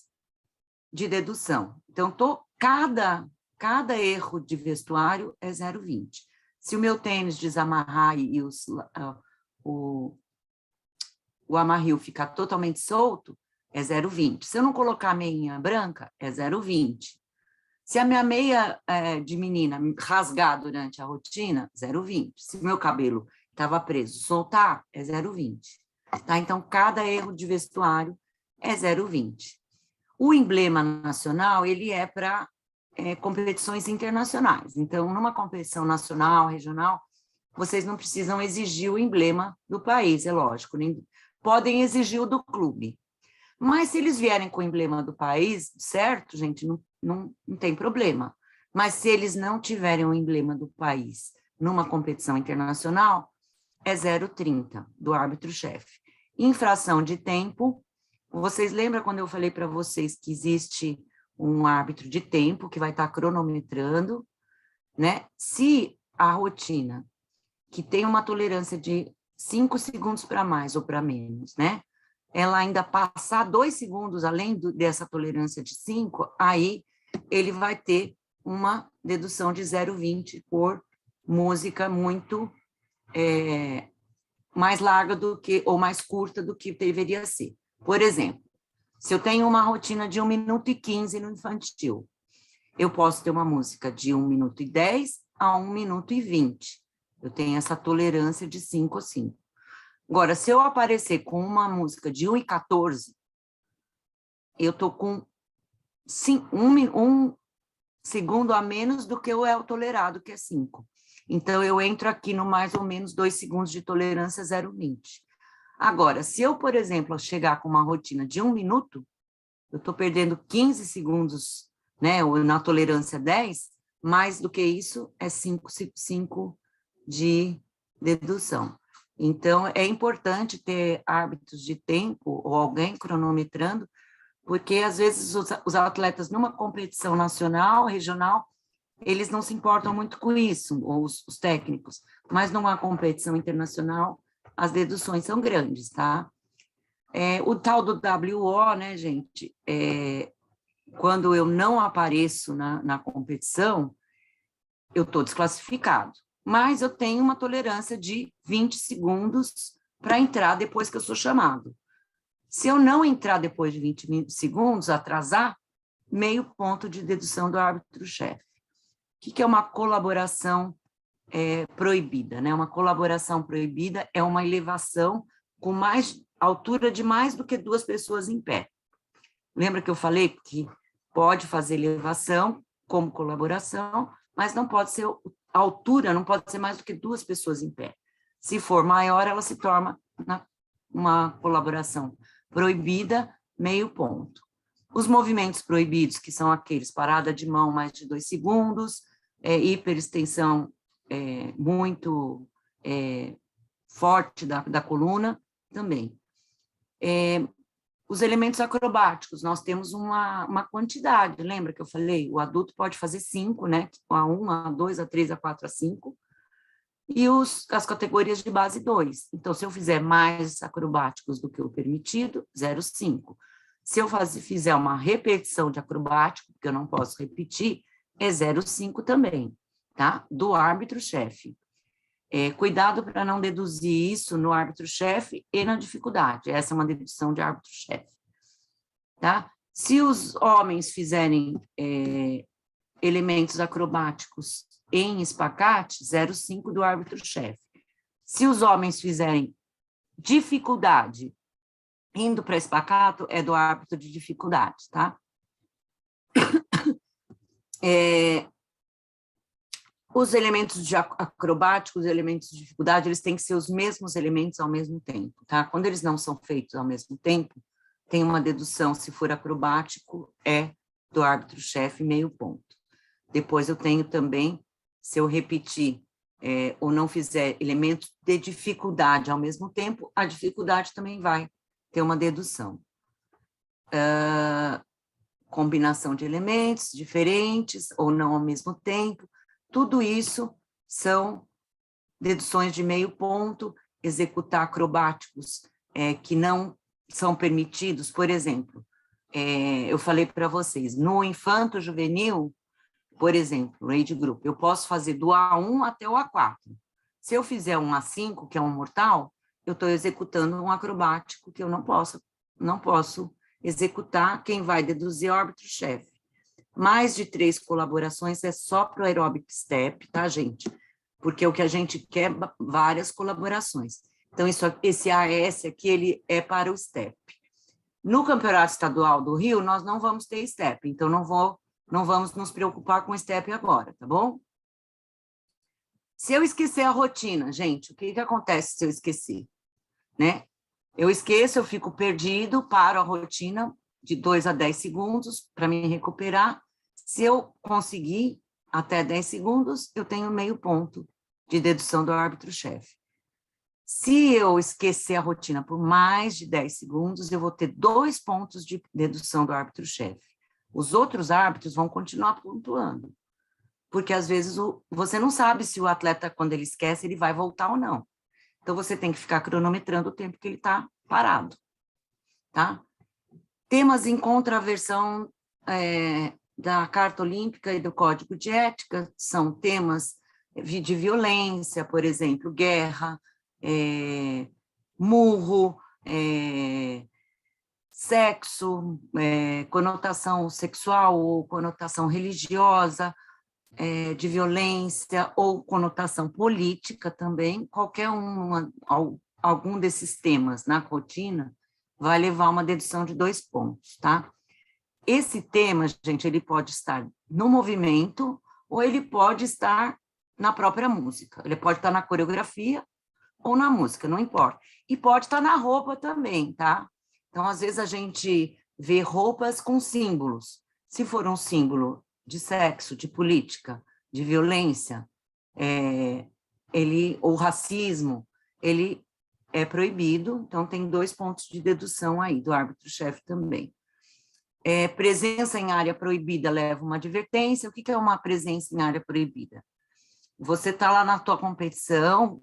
de dedução. Então, cada erro de vestuário é 0,20. Se o meu tênis desamarrar e o amarril ficar totalmente solto, é 0,20. Se eu não colocar a meinha branca, é 0,20. Se a minha meia de menina rasgar durante a rotina, 0,20. Se o meu cabelo estava preso, soltar, é 0,20. Tá? Então, cada erro de vestuário é 0,20. O emblema nacional, ele é para competições internacionais. Então, numa competição nacional, regional, vocês não precisam exigir o emblema do país, é lógico. Podem exigir o do clube. Mas se eles vierem com o emblema do país, certo, gente, não tem problema. Mas se eles não tiverem o emblema do país numa competição internacional, é 0,30 do árbitro-chefe. Infração de tempo, vocês lembram quando eu falei para vocês que existe um árbitro de tempo que vai estar cronometrando, né? Se a rotina, que tem uma tolerância de 5 segundos para mais ou para menos, né? Ela ainda passar 2 segundos além dessa tolerância de 5, aí ele vai ter uma dedução de 0,20 por música muito mais larga do que, ou mais curta do que deveria ser. Por exemplo, se eu tenho uma rotina de 1 minuto e 15 no infantil, eu posso ter uma música de 1 minuto e 10 a 1 minuto e 20. Eu tenho essa tolerância de 5 a 5. Agora, se eu aparecer com uma música de 1 e 14, eu estou com 1 segundo a menos do que o tolerado, que é 5. Então, eu entro aqui no mais ou menos 2 segundos de tolerância 0,20. Agora, se eu, por exemplo, chegar com uma rotina de 1 minuto, eu estou perdendo 15 segundos, né, ou na tolerância 10, mais do que isso é 5 de dedução. Então, é importante ter árbitros de tempo ou alguém cronometrando, porque, às vezes, os atletas numa competição nacional, regional, eles não se importam muito com isso, ou os técnicos, mas numa competição internacional, as deduções são grandes, tá? O tal do WO, né, gente, quando eu não apareço na competição, eu estou desclassificado, mas eu tenho uma tolerância de 20 segundos para entrar depois que eu sou chamado. Se eu não entrar depois de 20 segundos, atrasar, meio ponto de dedução do árbitro-chefe. O que é uma colaboração proibida, né? Uma colaboração proibida é uma elevação com altura de mais do que 2 pessoas em pé. Lembra que eu falei que pode fazer elevação como colaboração, mas não pode ser, a altura não pode ser mais do que 2 pessoas em pé. Se for maior, ela se torna uma colaboração proibida, meio ponto. Os movimentos proibidos, que são aqueles parada de mão mais de 2 segundos, hiperextensão muito forte da coluna, também. Os elementos acrobáticos, nós temos uma quantidade, lembra que eu falei? O adulto pode fazer 5, né? A1, A2, A3, A4, A5, e as categorias de base 2. Então, se eu fizer mais acrobáticos do que o permitido, 0,5. Se eu fizer uma repetição de acrobático, porque eu não posso repetir, é 0,5 também, tá? Do árbitro-chefe. Cuidado para não deduzir isso no árbitro-chefe e na dificuldade. Essa é uma dedução de árbitro-chefe, tá? Se os homens fizerem elementos acrobáticos em espacate, 0,5 do árbitro-chefe. Se os homens fizerem dificuldade indo para espacato, é do árbitro de dificuldade, tá? Os elementos acrobáticos, os elementos de dificuldade, eles têm que ser os mesmos elementos ao mesmo tempo, tá? Quando eles não são feitos ao mesmo tempo, tem uma dedução, se for acrobático, é do árbitro-chefe, meio ponto. Depois eu tenho também, se eu repetir ou não fizer elementos de dificuldade ao mesmo tempo, a dificuldade também vai ter uma dedução. Combinação de elementos diferentes ou não ao mesmo tempo, tudo isso são deduções de meio ponto, executar acrobáticos que não são permitidos, por exemplo, eu falei para vocês, no infanto-juvenil, por exemplo, no age group, eu posso fazer do A1 até o A4. Se eu fizer um A5, que é um mortal, eu estou executando um acrobático que eu não posso executar. Quem vai deduzir é o árbitro-chefe. Mais de 3 colaborações é só para o aerobic step, tá, gente? Porque o que a gente quer, várias colaborações. Então, esse AS aqui, ele é para o step. No Campeonato Estadual do Rio, nós não vamos ter step, então não vamos nos preocupar com step agora, tá bom? Se eu esquecer a rotina, gente, o que acontece se eu esquecer? Né? Eu esqueço, eu fico perdido, paro a rotina de 2 a 10 segundos para me recuperar. Se eu conseguir até 10 segundos, eu tenho meio ponto de dedução do árbitro-chefe. Se eu esquecer a rotina por mais de 10 segundos, eu vou ter 2 pontos de dedução do árbitro-chefe. Os outros árbitros vão continuar pontuando, porque às vezes você não sabe se o atleta, quando ele esquece, ele vai voltar ou não. Então, você tem que ficar cronometrando o tempo que ele está parado, tá? Temas em contraversão da Carta Olímpica e do Código de Ética são temas de violência, por exemplo, guerra, murro, sexo, conotação sexual ou conotação religiosa, de violência ou conotação política também, algum desses temas na rotina vai levar uma dedução de 2 pontos, tá? Esse tema, gente, ele pode estar no movimento ou ele pode estar na própria música, ele pode estar na coreografia ou na música, não importa. E pode estar na roupa também, tá? Então, às vezes a gente vê roupas com símbolos. Se for um símbolo de sexo, de política, de violência, ou racismo, ele é proibido, então tem 2 pontos de dedução aí, do árbitro-chefe também. Presença em área proibida leva uma advertência. O que é uma presença em área proibida? Você está lá na tua competição,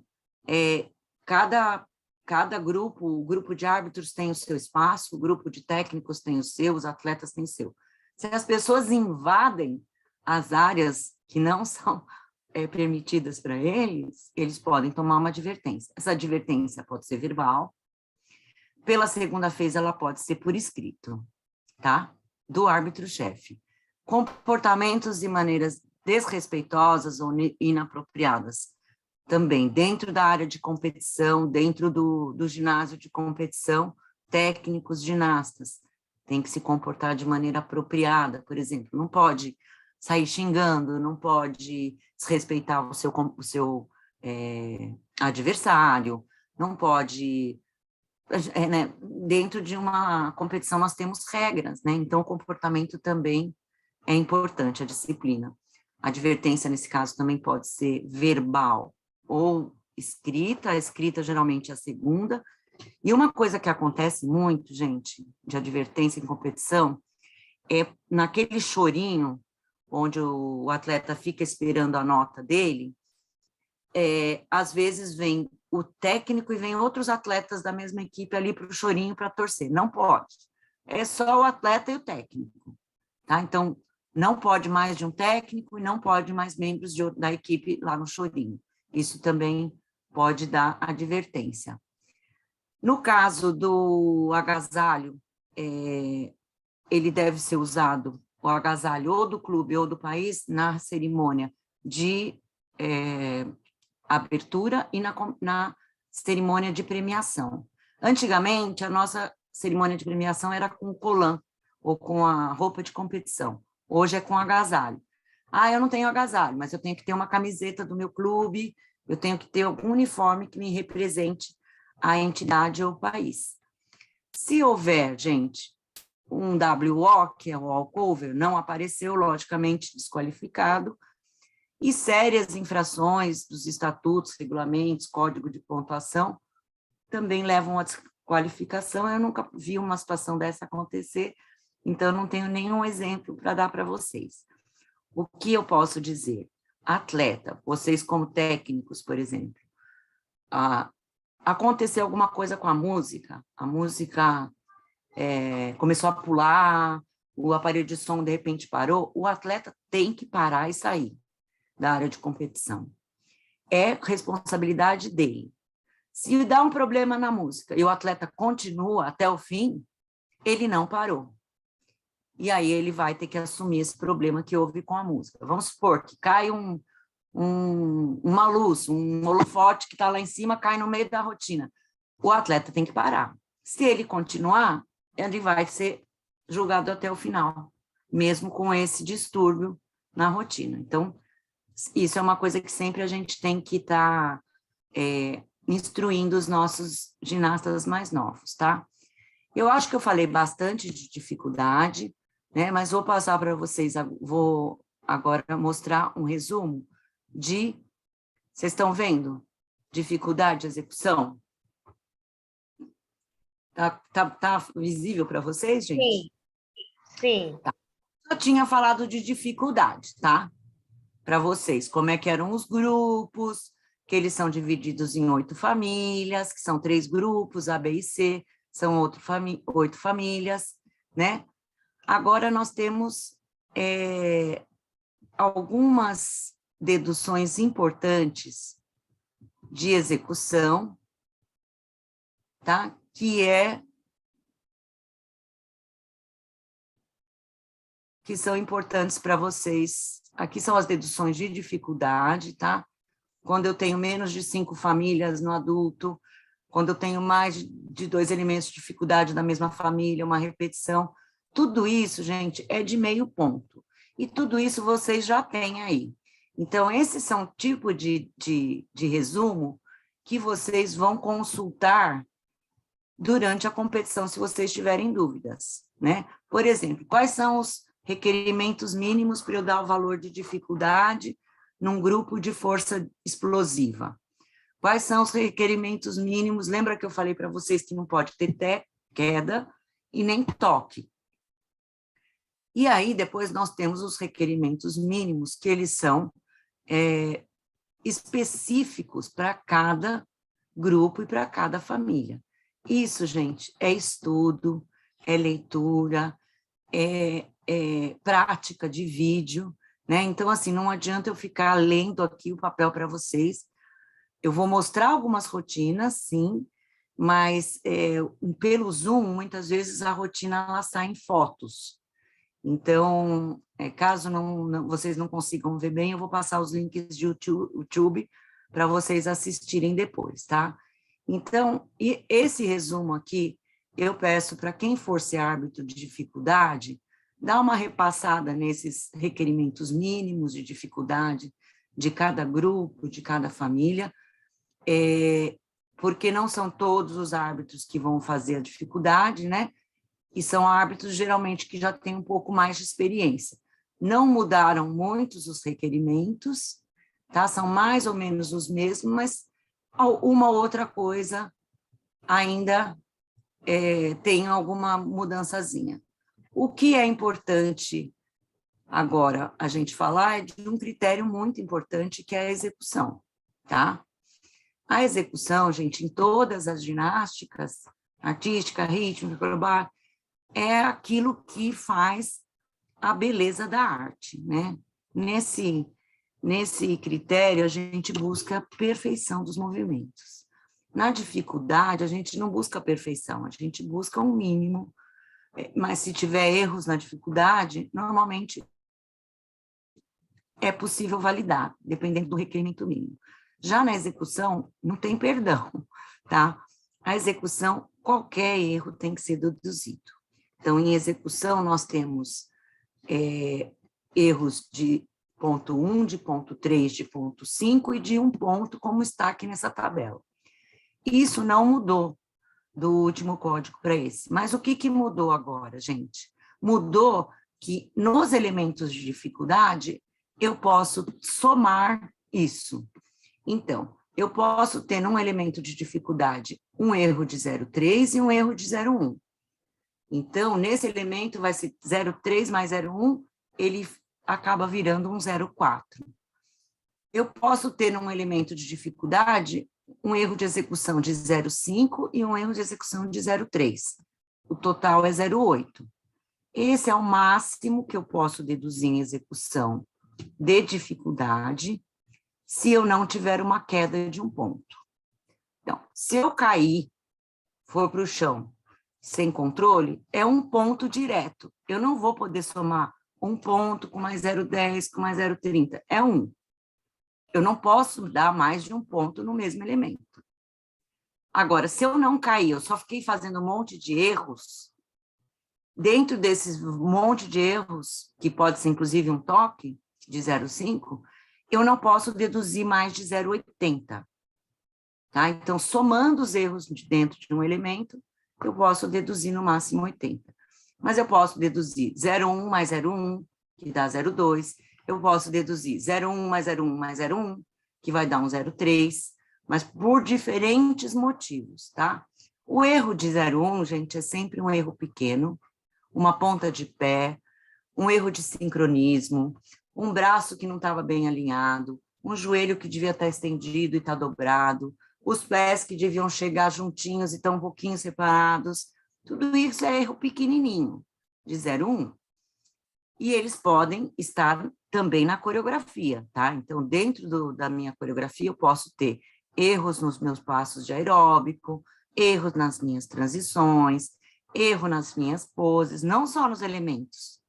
cada grupo, o grupo de árbitros tem o seu espaço, o grupo de técnicos tem o seu, os atletas têm o seu. Se as pessoas invadem as áreas que não são permitidas para eles, eles podem tomar uma advertência. Essa advertência pode ser verbal, pela segunda vez ela pode ser por escrito, tá? Do árbitro-chefe. Comportamentos e maneiras desrespeitosas ou inapropriadas, também dentro da área de competição, dentro do ginásio de competição, técnicos, ginastas, tem que se comportar de maneira apropriada, por exemplo, não pode sair xingando, não pode desrespeitar o seu adversário, não pode... né? Dentro de uma competição nós temos regras, né? Então o comportamento também é importante, a disciplina. A advertência, nesse caso, também pode ser verbal ou escrita, a escrita geralmente é a segunda. E uma coisa que acontece muito, gente, de advertência em competição, é naquele chorinho, onde o atleta fica esperando a nota dele, às vezes vem o técnico e vem outros atletas da mesma equipe ali para o chorinho para torcer. Não pode. É só o atleta e o técnico, tá? Então, não pode mais de um técnico e não pode mais membros da equipe lá no chorinho. Isso também pode dar advertência. No caso do agasalho, ele deve ser usado, o agasalho ou do clube ou do país, na cerimônia de abertura e na cerimônia de premiação. Antigamente, a nossa cerimônia de premiação era com o colã ou com a roupa de competição. Hoje é com agasalho. Eu não tenho agasalho, mas eu tenho que ter uma camiseta do meu clube, eu tenho que ter algum uniforme que me represente a entidade ou o país. Se houver, gente, um WO, que é o walkover, não apareceu, logicamente desqualificado, e sérias infrações dos estatutos, regulamentos, código de pontuação, também levam à desqualificação. Eu nunca vi uma situação dessa acontecer, então eu não tenho nenhum exemplo para dar para vocês. O que eu posso dizer? Atleta, vocês como técnicos, por exemplo, aconteceu alguma coisa com a música começou a pular, o aparelho de som de repente parou, o atleta tem que parar e sair da área de competição. É responsabilidade dele. Se dá um problema na música e o atleta continua até o fim, ele não parou. E aí ele vai ter que assumir esse problema que houve com a música. Vamos supor que cai uma luz, um holofote que está lá em cima, cai no meio da rotina. O atleta tem que parar. Se ele continuar, ele vai ser julgado até o final, mesmo com esse distúrbio na rotina. Então, isso é uma coisa que sempre a gente tem que estar instruindo os nossos ginastas mais novos, tá? Eu acho que eu falei bastante de dificuldade, né? Mas vou passar para vocês, vou agora mostrar um resumo de... Vocês estão vendo? Dificuldade de execução? Tá visível para vocês, gente? Sim. Sim. Tá. Eu tinha falado de dificuldade, tá? Para vocês, como é que eram os grupos, que eles são divididos em 8 famílias, que são 3 grupos, A, B e C, são 8 famílias, né? Agora nós temos algumas deduções importantes de execução, tá? Que são importantes para vocês. Aqui são as deduções de dificuldade, tá? Quando eu tenho menos de 5 famílias no adulto, quando eu tenho mais de 2 elementos de dificuldade da mesma família, uma repetição, tudo isso, gente, é de meio ponto. E tudo isso vocês já têm aí. Então, esses são tipo de resumo que vocês vão consultar durante a competição, se vocês tiverem dúvidas, né? Por exemplo, quais são os requerimentos mínimos para eu dar o valor de dificuldade num grupo de força explosiva? Quais são os requerimentos mínimos? Lembra que eu falei para vocês que não pode ter queda e nem toque. E aí, depois, nós temos os requerimentos mínimos, que eles são específicos para cada grupo e para cada família. Isso, gente, é estudo, é leitura, é prática de vídeo, né? Então, assim, não adianta eu ficar lendo aqui o papel para vocês. Eu vou mostrar algumas rotinas, sim, mas pelo Zoom, muitas vezes a rotina ela sai em fotos. Então, caso vocês não consigam ver bem, eu vou passar os links de YouTube para vocês assistirem depois, tá? Então, esse resumo aqui, eu peço para quem for ser árbitro de dificuldade, dar uma repassada nesses requerimentos mínimos de dificuldade de cada grupo, de cada família, porque não são todos os árbitros que vão fazer a dificuldade, né? E são árbitros, geralmente, que já têm um pouco mais de experiência. Não mudaram muitos os requerimentos, tá? São mais ou menos os mesmos, mas uma outra coisa ainda tem alguma mudançazinha. O que é importante agora a gente falar é de um critério muito importante, que é a execução, tá? A execução, gente, em todas as ginásticas, artística, rítmica, global, é aquilo que faz a beleza da arte, né? Nesse critério, a gente busca a perfeição dos movimentos. Na dificuldade, a gente não busca a perfeição, a gente busca um mínimo, mas se tiver erros na dificuldade, normalmente é possível validar, dependendo do requerimento mínimo. Já na execução, não tem perdão, tá? A execução, qualquer erro tem que ser deduzido. Então, em execução, nós temos erros de ponto 1, de ponto 3, de ponto 5 e de 1 ponto, como está aqui nessa tabela. Isso não mudou do último código para esse. Mas o que mudou agora, gente? Mudou que nos elementos de dificuldade, eu posso somar isso. Então, eu posso ter num elemento de dificuldade um erro de 0,3 e um erro de 0,1. Então, nesse elemento vai ser 0,3 mais 0,1, ele acaba virando um 0,4. Eu posso ter num elemento de dificuldade um erro de execução de 0,5 e um erro de execução de 0,3. o total é 0,8. Esse é o máximo que eu posso deduzir em execução de dificuldade, se eu não tiver uma queda de um ponto. Então, se eu cair, for para o chão sem controle, é um ponto direto. Eu não vou poder somar um ponto com mais 0,10, com mais 0,30. É 1. Eu não posso dar mais de um ponto no mesmo elemento. Agora, se eu não cair, eu só fiquei fazendo um monte de erros, dentro desses monte de erros, que pode ser inclusive um toque de 0,5, eu não posso deduzir mais de 0,80. Tá? Então, somando os erros de dentro de um elemento, eu posso deduzir no máximo 80. Mas eu posso deduzir 0,1 mais 0,1, que dá 0,2. Eu posso deduzir 0,1 mais 0,1 mais 0,1, que vai dar um 0,3, mas por diferentes motivos, tá? O erro de 0,1, gente, é sempre um erro pequeno, uma ponta de pé, um erro de sincronismo, um braço que não estava bem alinhado, um joelho que devia estar estendido e está dobrado, os pés que deviam chegar juntinhos e estão um pouquinho separados. Tudo isso é erro pequenininho, de 0,1. E eles podem estar também na coreografia, tá? Então, dentro da minha coreografia, eu posso ter erros nos meus passos de aeróbico, erros nas minhas transições, erro nas minhas poses, não só nos elementos.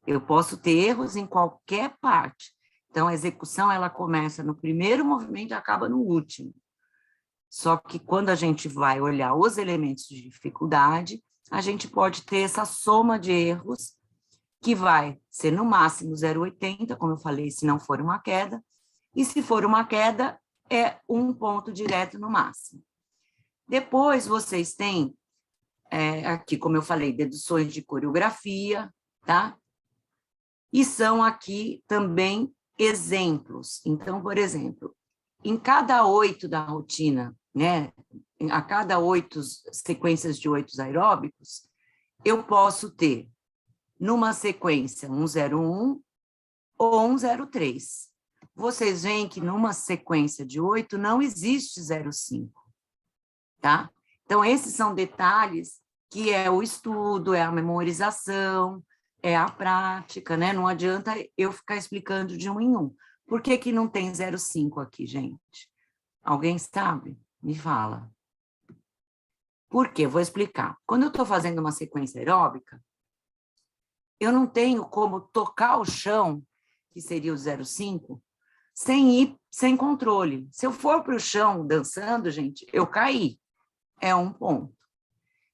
Eu posso ter erros em qualquer parte. Então, a execução, ela começa no primeiro movimento e acaba no último. Só que quando a gente vai olhar os elementos de dificuldade, a gente pode ter essa soma de erros, que vai ser no máximo 0,80, como eu falei, se não for uma queda, e se for uma queda, é um ponto direto no máximo. Depois, vocês têm, aqui, como eu falei, deduções de coreografia, tá? E são aqui também exemplos. Então, por exemplo, em cada 8 da rotina, né, a cada 8 sequências de 8 aeróbicos, eu posso ter, numa sequência, um 0,1 ou um 0,3. Vocês veem que numa sequência de 8 não existe 0,5, tá? Então, esses são detalhes que é o estudo, é a memorização, é a prática, né? Não adianta eu ficar explicando de um em um. Por que que não tem 0,5 aqui, gente? Alguém sabe? Me fala. Por quê? Vou explicar. Quando eu estou fazendo uma sequência aeróbica, eu não tenho como tocar o chão, que seria o 0,5, sem ir sem controle. Se eu for para o chão dançando, gente, eu caí. É um ponto.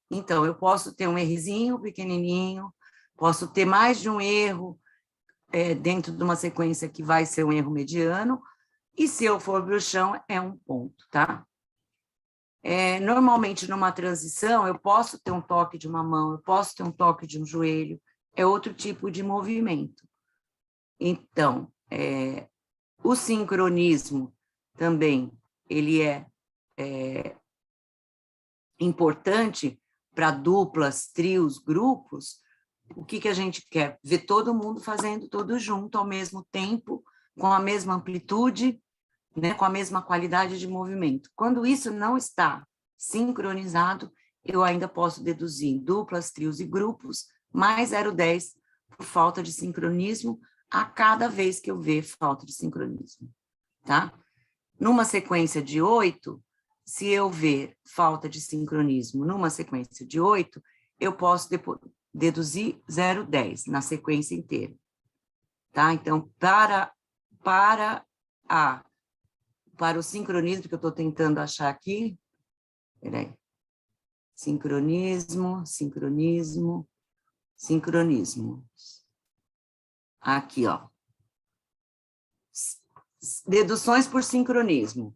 Então, eu posso ter um errozinho pequenininho, posso ter mais de um erro dentro de uma sequência que vai ser um erro mediano, e se eu for para o chão, é um ponto, tá? Normalmente, numa transição, eu posso ter um toque de uma mão, eu posso ter um toque de um joelho, é outro tipo de movimento. Então, o sincronismo também, ele é importante para duplas, trios, grupos. O que que a gente quer? Ver todo mundo fazendo tudo junto ao mesmo tempo, com a mesma amplitude, né, com a mesma qualidade de movimento. Quando isso não está sincronizado, eu ainda posso deduzir em duplas, trios e grupos, mais 0,10 por falta de sincronismo a cada vez que eu ver falta de sincronismo, tá? Numa sequência de 8, se eu ver falta de sincronismo numa sequência de 8, eu posso deduzir 0,10 na sequência inteira, tá? Então, para o sincronismo que eu estou tentando achar aqui, peraí, sincronismo. Aqui, ó. Deduções por sincronismo.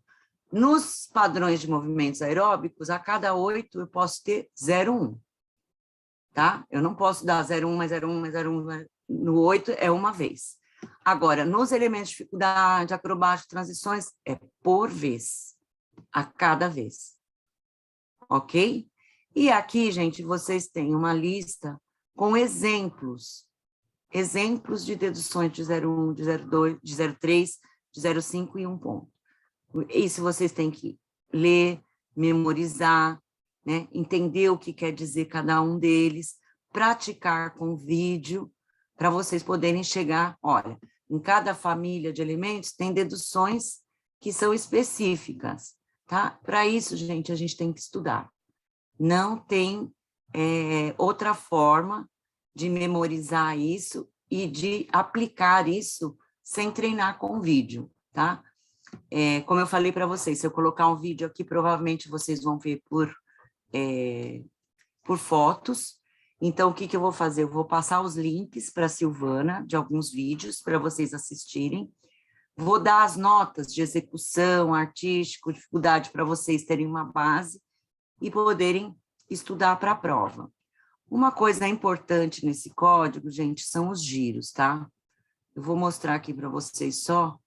Nos padrões de movimentos aeróbicos, a cada 8 eu posso ter 0,1, tá? Eu não posso dar 0,1 mais 0,1 mais 0,1, no 8 é uma vez. Agora, nos elementos de dificuldade, acrobática, transições, é por vez, a cada vez. Ok? E aqui, gente, vocês têm uma lista com exemplos de deduções de 0,1, de 0,2, de 0,3, de 0,5 e 1 ponto. Isso vocês têm que ler, memorizar, né? Entender o que quer dizer cada um deles, praticar com vídeo, para vocês poderem chegar, olha, em cada família de elementos tem deduções que são específicas, tá? Para isso, gente, a gente tem que estudar. Não tem outra forma de memorizar isso e de aplicar isso sem treinar com vídeo, tá? Como eu falei para vocês, se eu colocar um vídeo aqui, provavelmente vocês vão ver por fotos. Então, o que eu vou fazer? Eu vou passar os links para a Silvana, de alguns vídeos, para vocês assistirem. Vou dar as notas de execução, artístico, dificuldade, para vocês terem uma base e poderem estudar para a prova. Uma coisa importante nesse código, gente, são os giros, tá? Eu vou mostrar aqui para vocês só.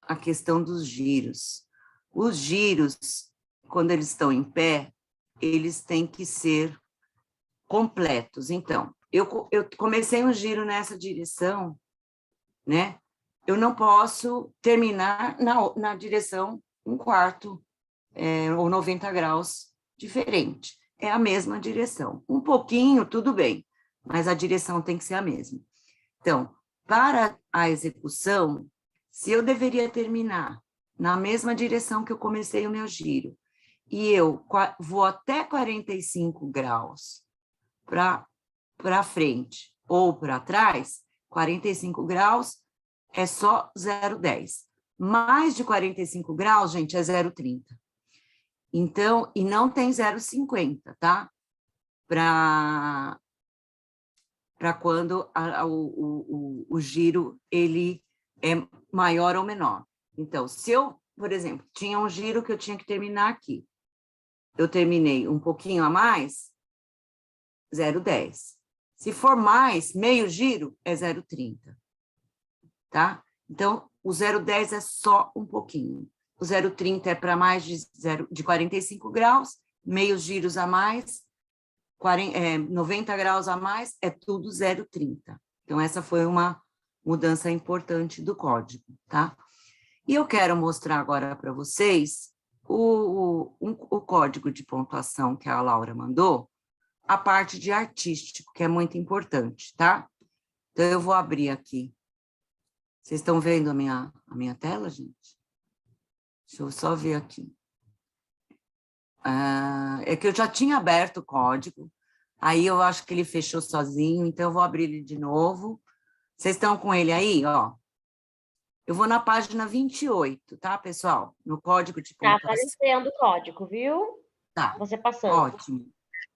A questão dos giros. Os giros, quando eles estão em pé, eles têm que ser completos. Então, eu comecei um giro nessa direção, né? Eu não posso terminar na direção 1/4 ou 90 graus diferente. É a mesma direção. Um pouquinho, tudo bem, mas a direção tem que ser a mesma. Então, para a execução, se eu deveria terminar na mesma direção que eu comecei o meu giro, e eu vou até 45 graus para frente ou para trás, 45 graus é só 0,10. Mais de 45 graus, gente, é 0,30. Então, e não tem 0,50, tá? Para quando o giro ele é maior ou menor. Então, se eu, por exemplo, tinha um giro que eu tinha que terminar aqui, eu terminei um pouquinho a mais, 0,10. Se for mais, meio giro, é 0,30, tá? Então, o 0,10 é só um pouquinho. O 0,30 é para mais de 45 graus, meios giros a mais, 90 graus a mais, é tudo 0,30. Então, essa foi uma mudança importante do código, tá? E eu quero mostrar agora para vocês o código de pontuação que a Laura mandou, a parte de artístico, que é muito importante, tá? Então, eu vou abrir aqui. Vocês estão vendo a minha tela, gente? Deixa eu só ver aqui. É que eu já tinha aberto o código, aí eu acho que ele fechou sozinho, então eu vou abrir ele de novo. Vocês estão com ele aí, ó? Eu vou na página 28, tá, pessoal? No código de pontuação. Tá aparecendo o código, viu? Tá. Você passando. Ótimo.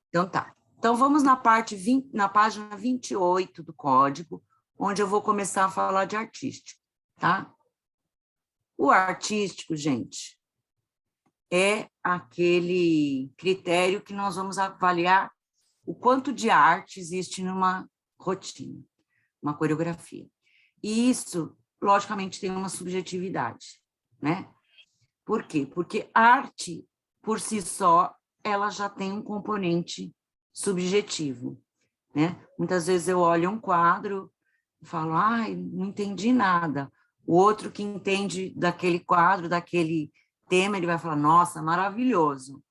Então tá. Então vamos na página 28 do código, onde eu vou começar a falar de artístico, tá? O artístico, gente, é aquele critério que nós vamos avaliar o quanto de arte existe numa rotina, uma coreografia. E isso, logicamente, tem uma subjetividade, né? Por quê? Porque arte, por si só, ela já tem um componente subjetivo, né? Muitas vezes eu olho um quadro e falo, ai, não entendi nada. O outro que entende daquele quadro, daquele tema, ele vai falar, nossa, maravilhoso.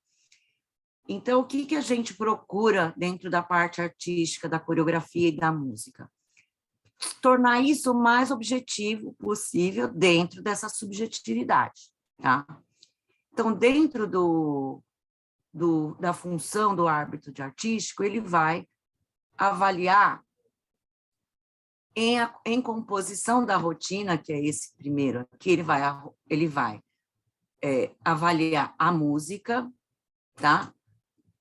Então, o que a gente procura dentro da parte artística, da coreografia e da música? Tornar isso o mais objetivo possível dentro dessa subjetividade, tá? Então, dentro da função do árbitro de artístico, ele vai avaliar em composição da rotina, que é esse primeiro aqui, ele vai avaliar a música, tá?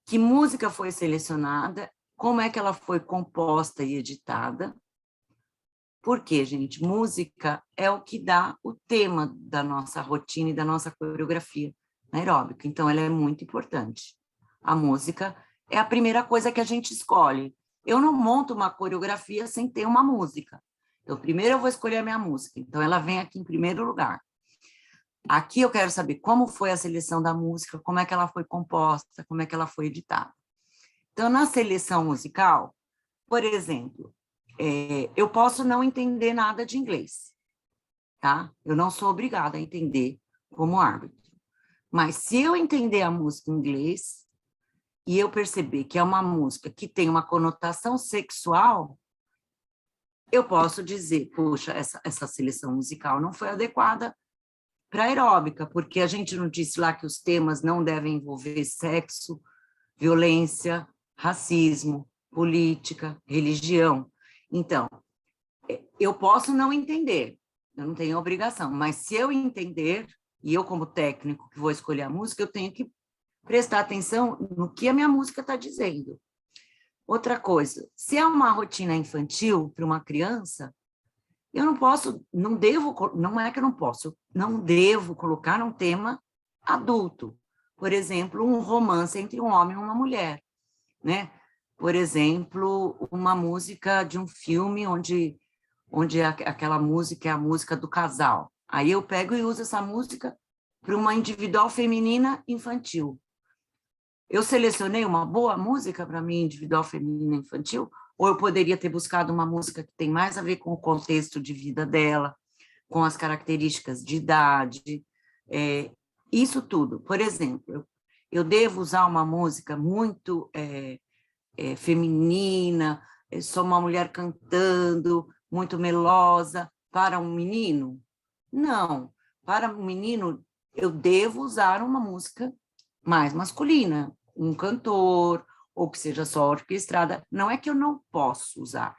Que música foi selecionada, como é que ela foi composta e editada. Por quê, gente? Música é o que dá o tema da nossa rotina e da nossa coreografia aeróbica, então ela é muito importante. A música é a primeira coisa que a gente escolhe. Eu não monto uma coreografia sem ter uma música. Então, primeiro eu vou escolher a minha música, então ela vem aqui em primeiro lugar. Aqui eu quero saber como foi a seleção da música, como é que ela foi composta, como é que ela foi editada. Então, na seleção musical, por exemplo, eu posso não entender nada de inglês. tá? Eu não sou obrigada a entender como árbitro. Mas se eu entender a música em inglês e eu perceber que é uma música que tem uma conotação sexual, eu posso dizer, puxa, essa seleção musical não foi adequada para aeróbica, porque a gente não disse lá que os temas não devem envolver sexo, violência, racismo, política, religião. Então, eu posso não entender, eu não tenho obrigação, mas se eu entender, e eu como técnico que vou escolher a música, eu tenho que prestar atenção no que a minha música está dizendo. Outra coisa, se é uma rotina infantil para uma criança, eu não posso, não devo, não é que eu não posso, não devo colocar um tema adulto. Por exemplo, um romance entre um homem e uma mulher, né? Por exemplo, uma música de um filme onde aquela música é a música do casal. Aí eu pego e uso essa música para uma individual feminina infantil. Eu selecionei uma boa música para mim, individual feminina infantil, ou eu poderia ter buscado uma música que tem mais a ver com o contexto de vida dela, com as características de idade, isso tudo. Por exemplo, eu devo usar uma música muito feminina, sou uma mulher cantando, muito melosa, para um menino? Não, para um menino eu devo usar uma música mais masculina, um cantor, ou que seja só orquestrada. Não é que eu não posso usar,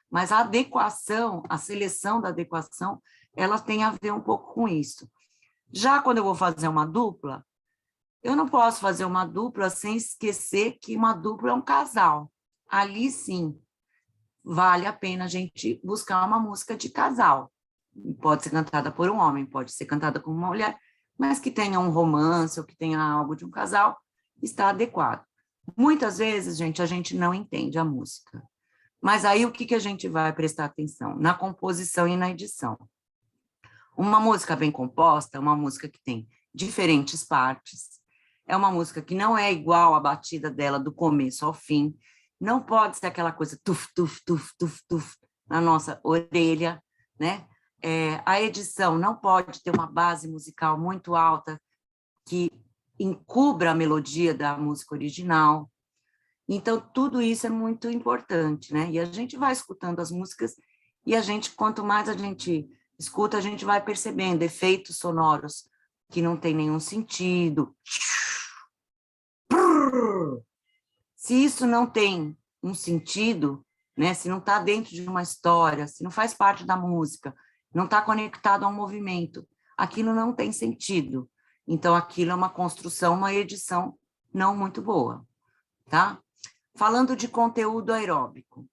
mas a adequação, a seleção da adequação, ela tem a ver um pouco com isso. Já quando eu vou fazer uma dupla, eu não posso fazer uma dupla sem esquecer que uma dupla é um casal. Ali sim, vale a pena a gente buscar uma música de casal. Pode ser cantada por um homem, pode ser cantada por uma mulher, mas que tenha um romance ou que tenha algo de um casal, está adequado. Muitas vezes, gente, a gente não entende a música. Mas aí o que a gente vai prestar atenção? Na composição e na edição. Uma música bem composta é uma música que tem diferentes partes, é uma música que não é igual à batida dela do começo ao fim, não pode ser aquela coisa tuf, tuf, tuf, tuf, tuf, na nossa orelha, né? A edição não pode ter uma base musical muito alta que encubra a melodia da música original. Então, tudo isso é muito importante, né? E a gente vai escutando as músicas e a gente, quanto mais a gente escuta, a gente vai percebendo efeitos sonoros que não tem nenhum sentido. Se isso não tem um sentido, né? Se não está dentro de uma história, se não faz parte da música, não está conectado a um movimento, aquilo não tem sentido. Então, aquilo é uma construção, uma edição não muito boa, tá? Falando de conteúdo aeróbico,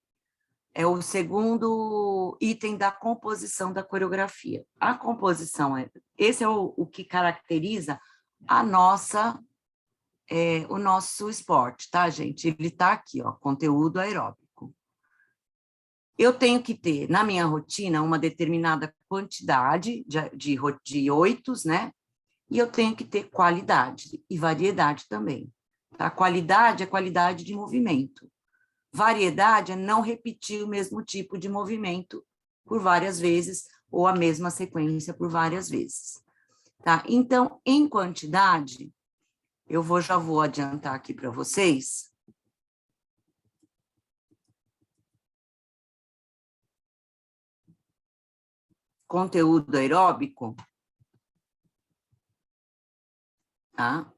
é o segundo item da composição da coreografia. A composição, esse é o que caracteriza a nossa, o nosso esporte, tá, gente? Ele está aqui, ó, conteúdo aeróbico. Eu tenho que ter, na minha rotina, uma determinada quantidade de oitos, né? E eu tenho que ter qualidade e variedade também. A qualidade é qualidade de movimento. Variedade é não repetir o mesmo tipo de movimento por várias vezes ou a mesma sequência por várias vezes. Tá? Então, em quantidade, já vou adiantar aqui para vocês. Conteúdo aeróbico. Tá?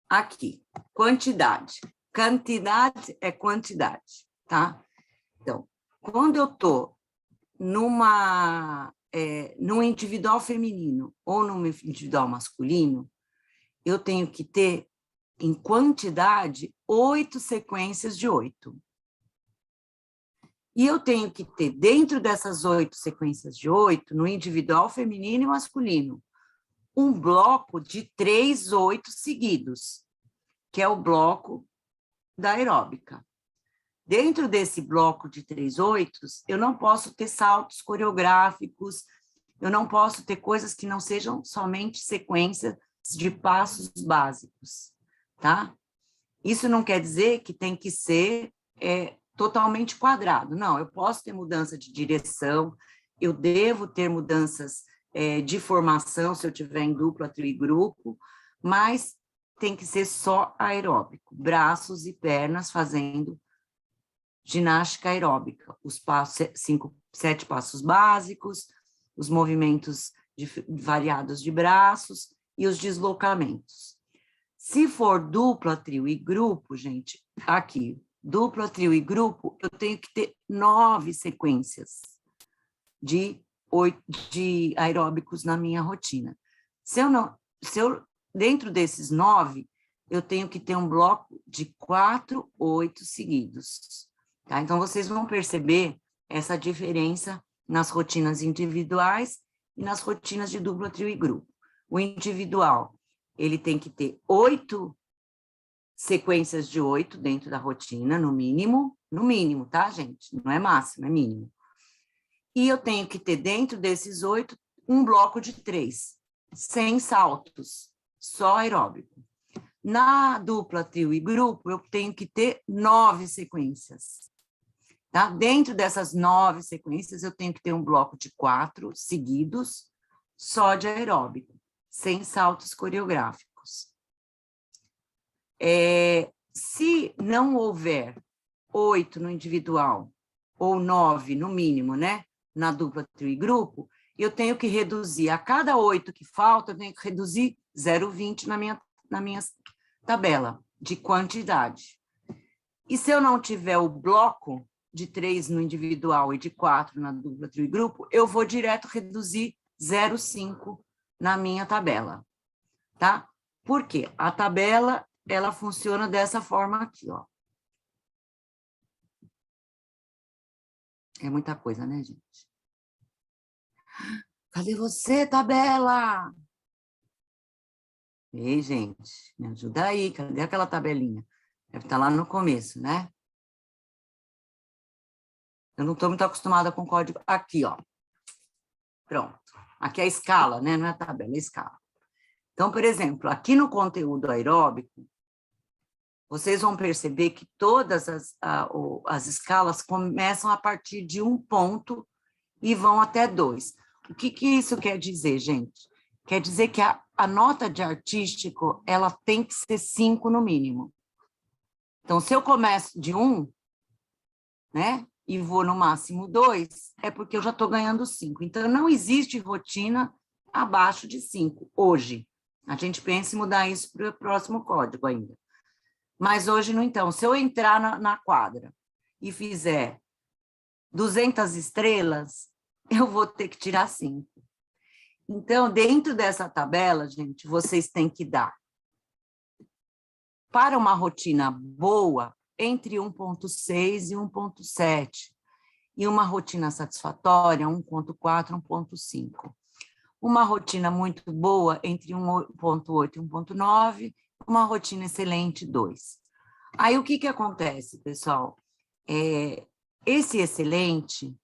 Aqui, quantidade. Quantidade é quantidade, tá? Então, quando eu estou num individual feminino ou num individual masculino, eu tenho que ter, em quantidade, 8 sequências de 8. E eu tenho que ter, dentro dessas 8 sequências de 8, no individual feminino e masculino, um bloco de 3 8 seguidos, que é o bloco da aeróbica. Dentro desse bloco de 3 oitos, eu não posso ter saltos coreográficos, eu não posso ter coisas que não sejam somente sequências de passos básicos, tá? Isso não quer dizer que tem que ser totalmente quadrado, não, eu posso ter mudança de direção, eu devo ter mudanças de formação, se eu tiver em dupla, trio e grupo, mas tem que ser só aeróbico, braços e pernas fazendo ginástica aeróbica, os passos, 7 passos básicos, os movimentos variados de braços e os deslocamentos. Se for dupla, trio e grupo, gente, aqui, dupla, trio e grupo, eu tenho que ter 9 sequências de aeróbicos na minha rotina. Dentro desses 9, eu tenho que ter um bloco de 4, 8 seguidos. Tá? Então, vocês vão perceber essa diferença nas rotinas individuais e nas rotinas de dupla, trio e grupo. O individual, ele tem que ter 8 sequências de 8 dentro da rotina, no mínimo, tá, gente? Não é máximo, é mínimo. E eu tenho que ter dentro desses 8 um bloco de 3, sem saltos, só aeróbico. Na dupla, trio e grupo, eu tenho que ter 9 sequências. Tá? Dentro dessas 9 sequências, eu tenho que ter um bloco de 4 seguidos, só de aeróbico, sem saltos coreográficos. Se não houver 8 no individual, ou 9 no mínimo, né? Na dupla, trio e grupo, eu tenho que reduzir, a cada 8 que falta, eu tenho que reduzir 0,20 na minha tabela de quantidade. E se eu não tiver o bloco de 3 no individual e de 4 na dupla, trio e grupo, eu vou direto reduzir 0,5 na minha tabela, tá? Por quê? A tabela, ela funciona dessa forma aqui, ó. É muita coisa, né, gente? Cadê você, tabela? Ei, gente, me ajuda aí, cadê aquela tabelinha? Deve estar lá no começo, né? Eu não estou muito acostumada com código. Aqui, ó. Pronto. Aqui é a escala, né? Não é a tabela, é a escala. Então, por exemplo, aqui no conteúdo aeróbico, vocês vão perceber que todas as escalas começam a partir de 1 ponto e vão até 2. O que isso quer dizer, gente? Quer dizer que a nota de artístico, ela tem que ser 5 no mínimo. Então, se eu começo de 1, né, e vou no máximo 2, é porque eu já estou ganhando 5. Então, não existe rotina abaixo de 5, hoje. A gente pensa em mudar isso para o próximo código ainda. Mas hoje não, então. Se eu entrar na quadra e fizer 200 estrelas, eu vou ter que tirar 5. Então, dentro dessa tabela, gente, vocês têm que dar, para uma rotina boa, entre 1,6 e 1,7. E uma rotina satisfatória, 1,4, 1,5. Uma rotina muito boa, entre 1,8 e 1,9. Uma rotina excelente, 2. Aí, o que acontece, pessoal? Esse excelente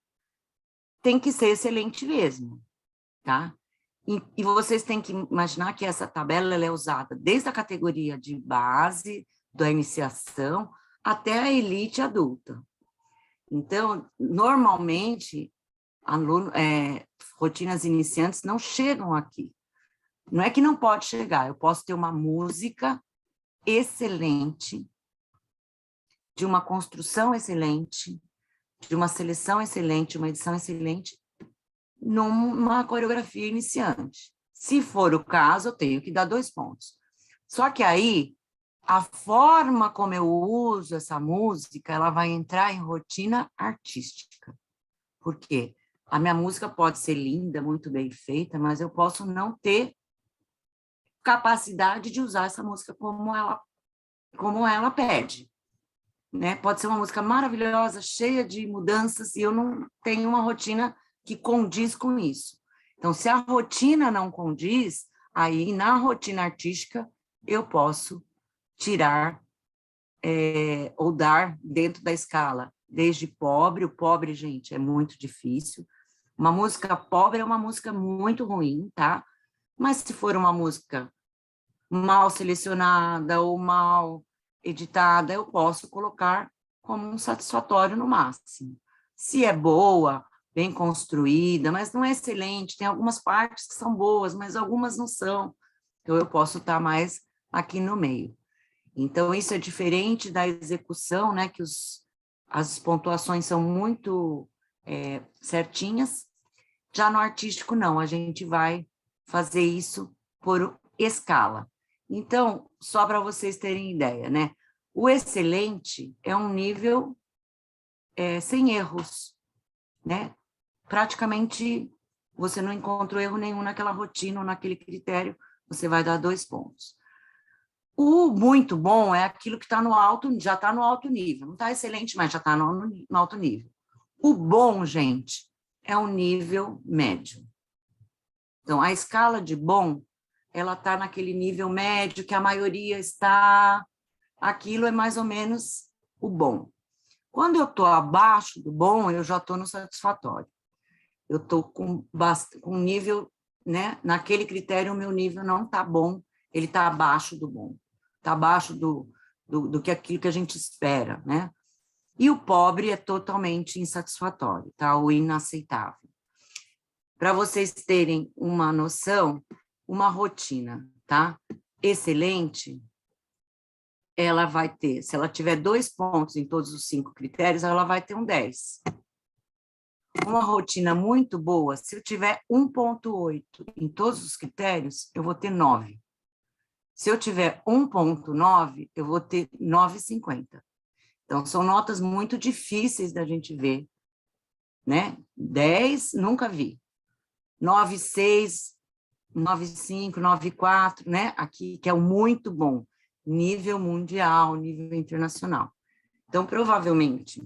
tem que ser excelente mesmo, tá? E vocês têm que imaginar que essa tabela ela é usada desde a categoria de base, da iniciação, até a elite adulta. Então, normalmente, rotinas iniciantes não chegam aqui. Não é que não pode chegar, eu posso ter uma música excelente, de uma construção excelente, de uma seleção excelente, uma edição excelente, numa coreografia iniciante. Se for o caso, eu tenho que dar 2 pontos. Só que aí, a forma como eu uso essa música, ela vai entrar em rotina artística. Por quê? A minha música pode ser linda, muito bem feita, mas eu posso não ter capacidade de usar essa música como ela pede. Né? Pode ser uma música maravilhosa, cheia de mudanças, e eu não tenho uma rotina que condiz com isso. Então, se a rotina não condiz, aí na rotina artística eu posso tirar ou dar dentro da escala, desde pobre. O pobre, gente, é muito difícil. Uma música pobre é uma música muito ruim, tá? Mas se for uma música mal selecionada ou mal editada, eu posso colocar como um satisfatório no máximo. Se é boa, bem construída, mas não é excelente. Tem algumas partes que são boas, mas algumas não são. Então, eu posso estar mais aqui no meio. Então, isso é diferente da execução, né, que as pontuações são muito certinhas. Já no artístico, não, a gente vai fazer isso por escala. Então, só para vocês terem ideia, né? O excelente é um nível sem erros, né? Praticamente, você não encontrou erro nenhum naquela rotina ou naquele critério, você vai dar 2 pontos. O muito bom é aquilo que está no alto, já está no alto nível. Não está excelente, mas já está no alto nível. O bom, gente, é um nível médio. Então, a escala de bom, ela está naquele nível médio que a maioria está. Aquilo é mais ou menos o bom. Quando eu estou abaixo do bom, eu já estou no satisfatório. Eu estou com um nível, né? Naquele critério, o meu nível não está bom, ele está abaixo do bom. Está abaixo do que aquilo que a gente espera, né? E o pobre é totalmente insatisfatório, tá? Ou inaceitável. Para vocês terem uma noção, uma rotina, tá? Excelente, ela vai ter, se ela tiver 2 pontos em todos os 5 critérios, ela vai ter um 10. Uma rotina muito boa, se eu tiver 1,8 em todos os critérios, eu vou ter 9. Se eu tiver 1,9, eu vou ter 9,50. Então, são notas muito difíceis da gente ver, né? 10, nunca vi. 9,6, 9,5, 9,4, né? Aqui, que é o muito bom. Nível mundial, nível internacional. Então, provavelmente,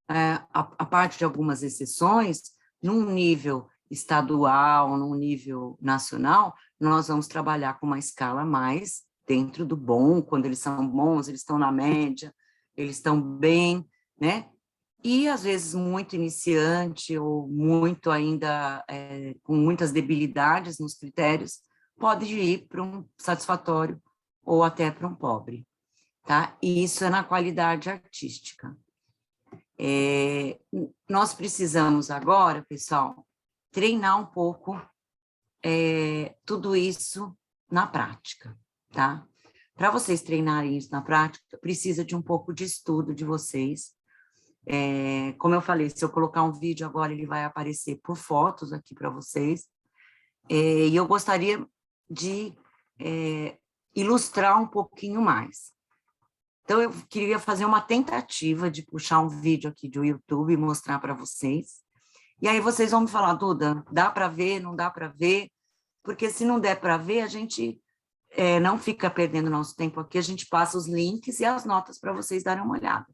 a parte de algumas exceções, num nível estadual, num nível nacional, nós vamos trabalhar com uma escala mais dentro do bom, quando eles são bons, eles estão na média, eles estão bem, né? E, às vezes, muito iniciante ou muito ainda com muitas debilidades nos critérios, pode ir para um satisfatório ou até para um pobre, tá? E isso é na qualidade artística. Nós precisamos agora, pessoal, treinar um pouco tudo isso na prática, tá? Para vocês treinarem isso na prática, precisa de um pouco de estudo de vocês. Como eu falei, se eu colocar um vídeo agora, ele vai aparecer por fotos aqui para vocês. E eu gostaria de ilustrar um pouquinho mais. Então, eu queria fazer uma tentativa de puxar um vídeo aqui do YouTube e mostrar para vocês. E aí vocês vão me falar, Duda, dá para ver, não dá para ver? Porque se não der para ver, a gente não fica perdendo nosso tempo aqui, a gente passa os links e as notas para vocês darem uma olhada.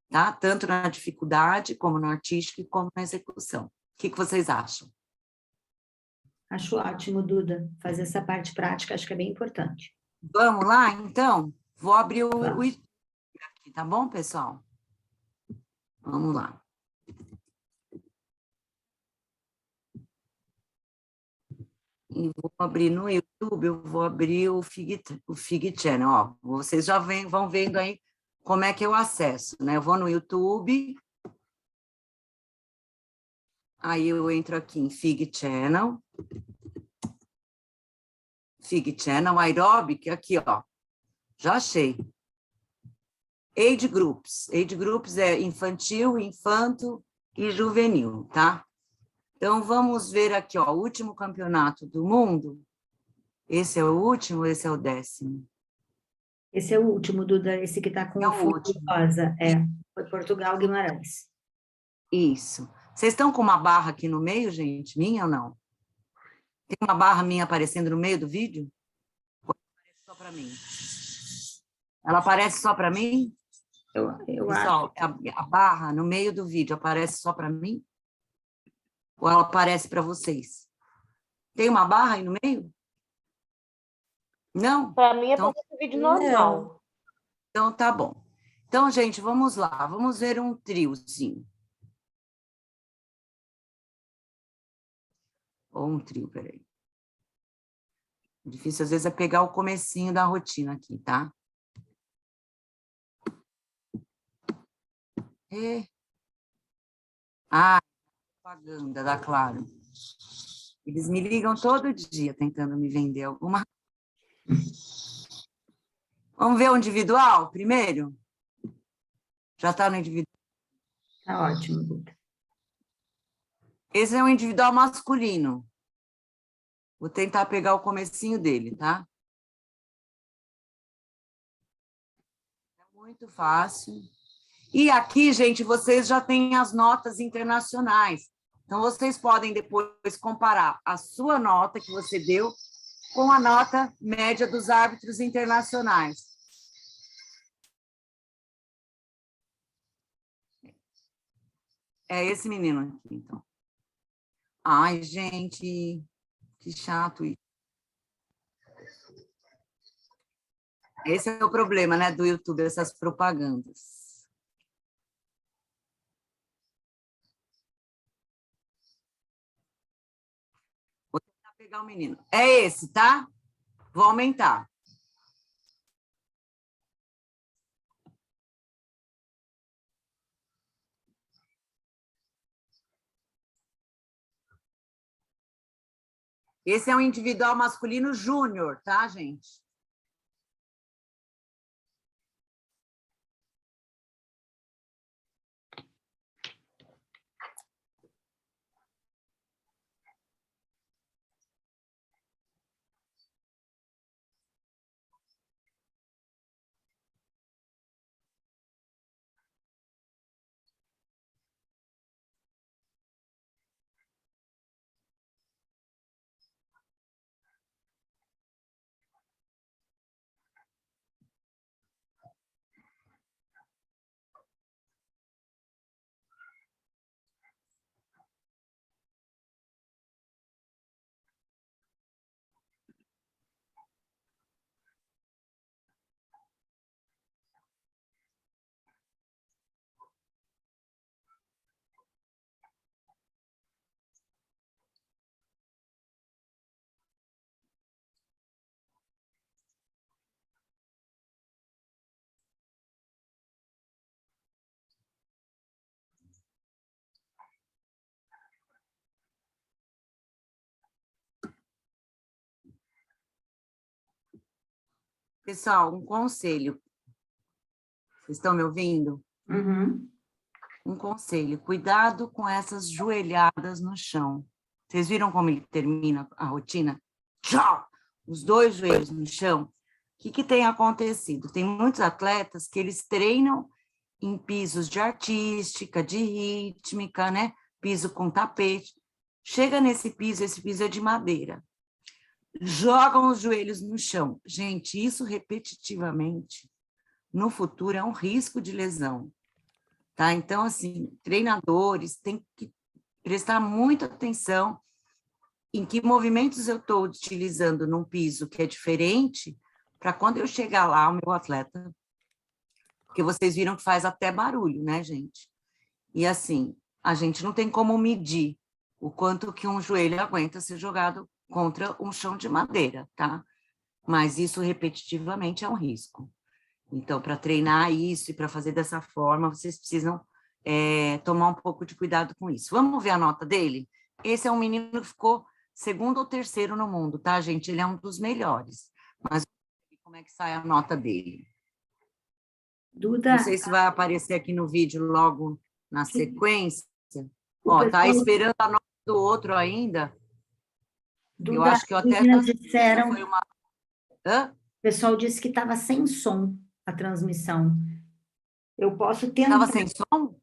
Tá? Tanto na dificuldade, como no artístico, como na execução. O que vocês acham? Acho ótimo, Duda, fazer essa parte prática, acho que é bem importante. Vamos lá, então? Vou abrir o YouTube aqui, tá bom, pessoal? Vamos lá. E vou abrir no YouTube, eu vou abrir o Fig Channel, ó. Vocês já vão vendo aí como é que eu acesso, né? Eu vou no YouTube, aí eu entro aqui em Fig Channel, Aerobic, aqui, ó. Já achei. Age Groups é infantil, infanto e juvenil, tá? Então, vamos ver aqui, ó, o último campeonato do mundo. Esse é o último, esse é o 10º? Esse é o último, Duda, esse que está com o fundo rosa. Foi Portugal Guimarães. Isso. Vocês estão com uma barra aqui no meio, gente? Minha ou não? Tem uma barra minha aparecendo no meio do vídeo? Ou aparece só para mim? Ela aparece só para mim? Eu Pessoal, acho. a barra no meio do vídeo aparece só para mim? Ou ela aparece para vocês? Tem uma barra aí no meio? Não? Para mim, Então, aparece o vídeo normal. Então, tá bom. Então, gente, vamos lá. Vamos ver um triozinho. Ou um trio, peraí. Difícil, às vezes, é pegar o comecinho da rotina aqui, tá? Ah, propaganda da Claro. Eles me ligam todo dia tentando me vender alguma. Vamos ver o individual primeiro? Já está no individual. Tá ótimo, Duda. Esse é um individual masculino. Vou tentar pegar o comecinho dele, tá? É muito fácil. E aqui, gente, vocês já têm as notas internacionais. Então, vocês podem depois comparar a sua nota que você deu com a nota média dos árbitros internacionais. É esse menino aqui, então. Ai, gente, que chato isso. Esse é o problema, né, do YouTube, essas propagandas. Vou tentar pegar o menino. É esse, tá? Vou aumentar. Esse é um individual masculino júnior, tá, gente? Pessoal, um conselho. Vocês estão me ouvindo? Uhum. Um conselho. Cuidado com essas joelhadas no chão. Vocês viram como ele termina a rotina? Tchau! Os dois joelhos no chão. O que tem acontecido? Tem muitos atletas que eles treinam em pisos de artística, de rítmica, né? Piso com tapete. Chega nesse piso, esse piso é de madeira. Jogam os joelhos no chão. Gente, isso repetitivamente, no futuro, é um risco de lesão. Tá? Então, assim, treinadores têm que prestar muita atenção em que movimentos eu estou utilizando num piso que é diferente, para quando eu chegar lá, o meu atleta, porque vocês viram que faz até barulho, né, gente? E assim, a gente não tem como medir o quanto que um joelho aguenta ser jogado contra um chão de madeira, tá? Mas isso repetitivamente é um risco. Então, para treinar isso e para fazer dessa forma, vocês precisam tomar um pouco de cuidado com isso. Vamos ver a nota dele? Esse é um menino que ficou segundo ou terceiro no mundo, tá, gente? Ele é um dos melhores. Mas como é que sai a nota dele? Duda, Não sei se vai aparecer aqui no vídeo logo na sequência. o Ó, tá pessoal- esperando a nota do outro ainda. Eu Duda, acho que eu as até... meninas disseram, Foi uma... Hã? o pessoal disse que estava sem som a transmissão. Eu posso Estava tentar. sem som?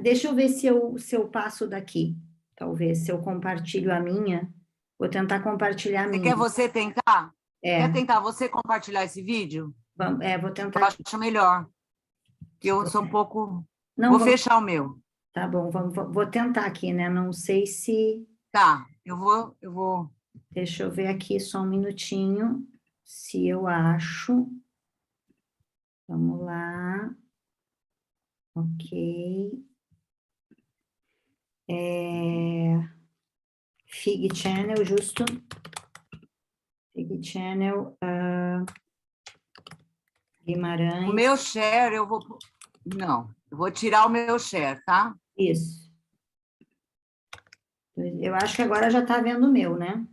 Deixa eu ver se eu passo daqui. Talvez, se eu compartilho a minha. Vou tentar compartilhar a Você minha. quer você tentar? É, Quer tentar você compartilhar esse vídeo? vou Eu tentar aqui. acho melhor. Porque eu sou um pouco... Não, Vou fechar o meu. tá bom, vou tentar aqui, né? Não sei se. Tá, eu vou... Deixa eu ver aqui só um minutinho, se eu acho. Vamos lá. Ok. Fig Channel, justo. Fig Channel, O Guimarães. meu share, eu vou... Não, eu vou tirar o meu share, tá? Isso. Eu acho que agora já está vendo o meu, né?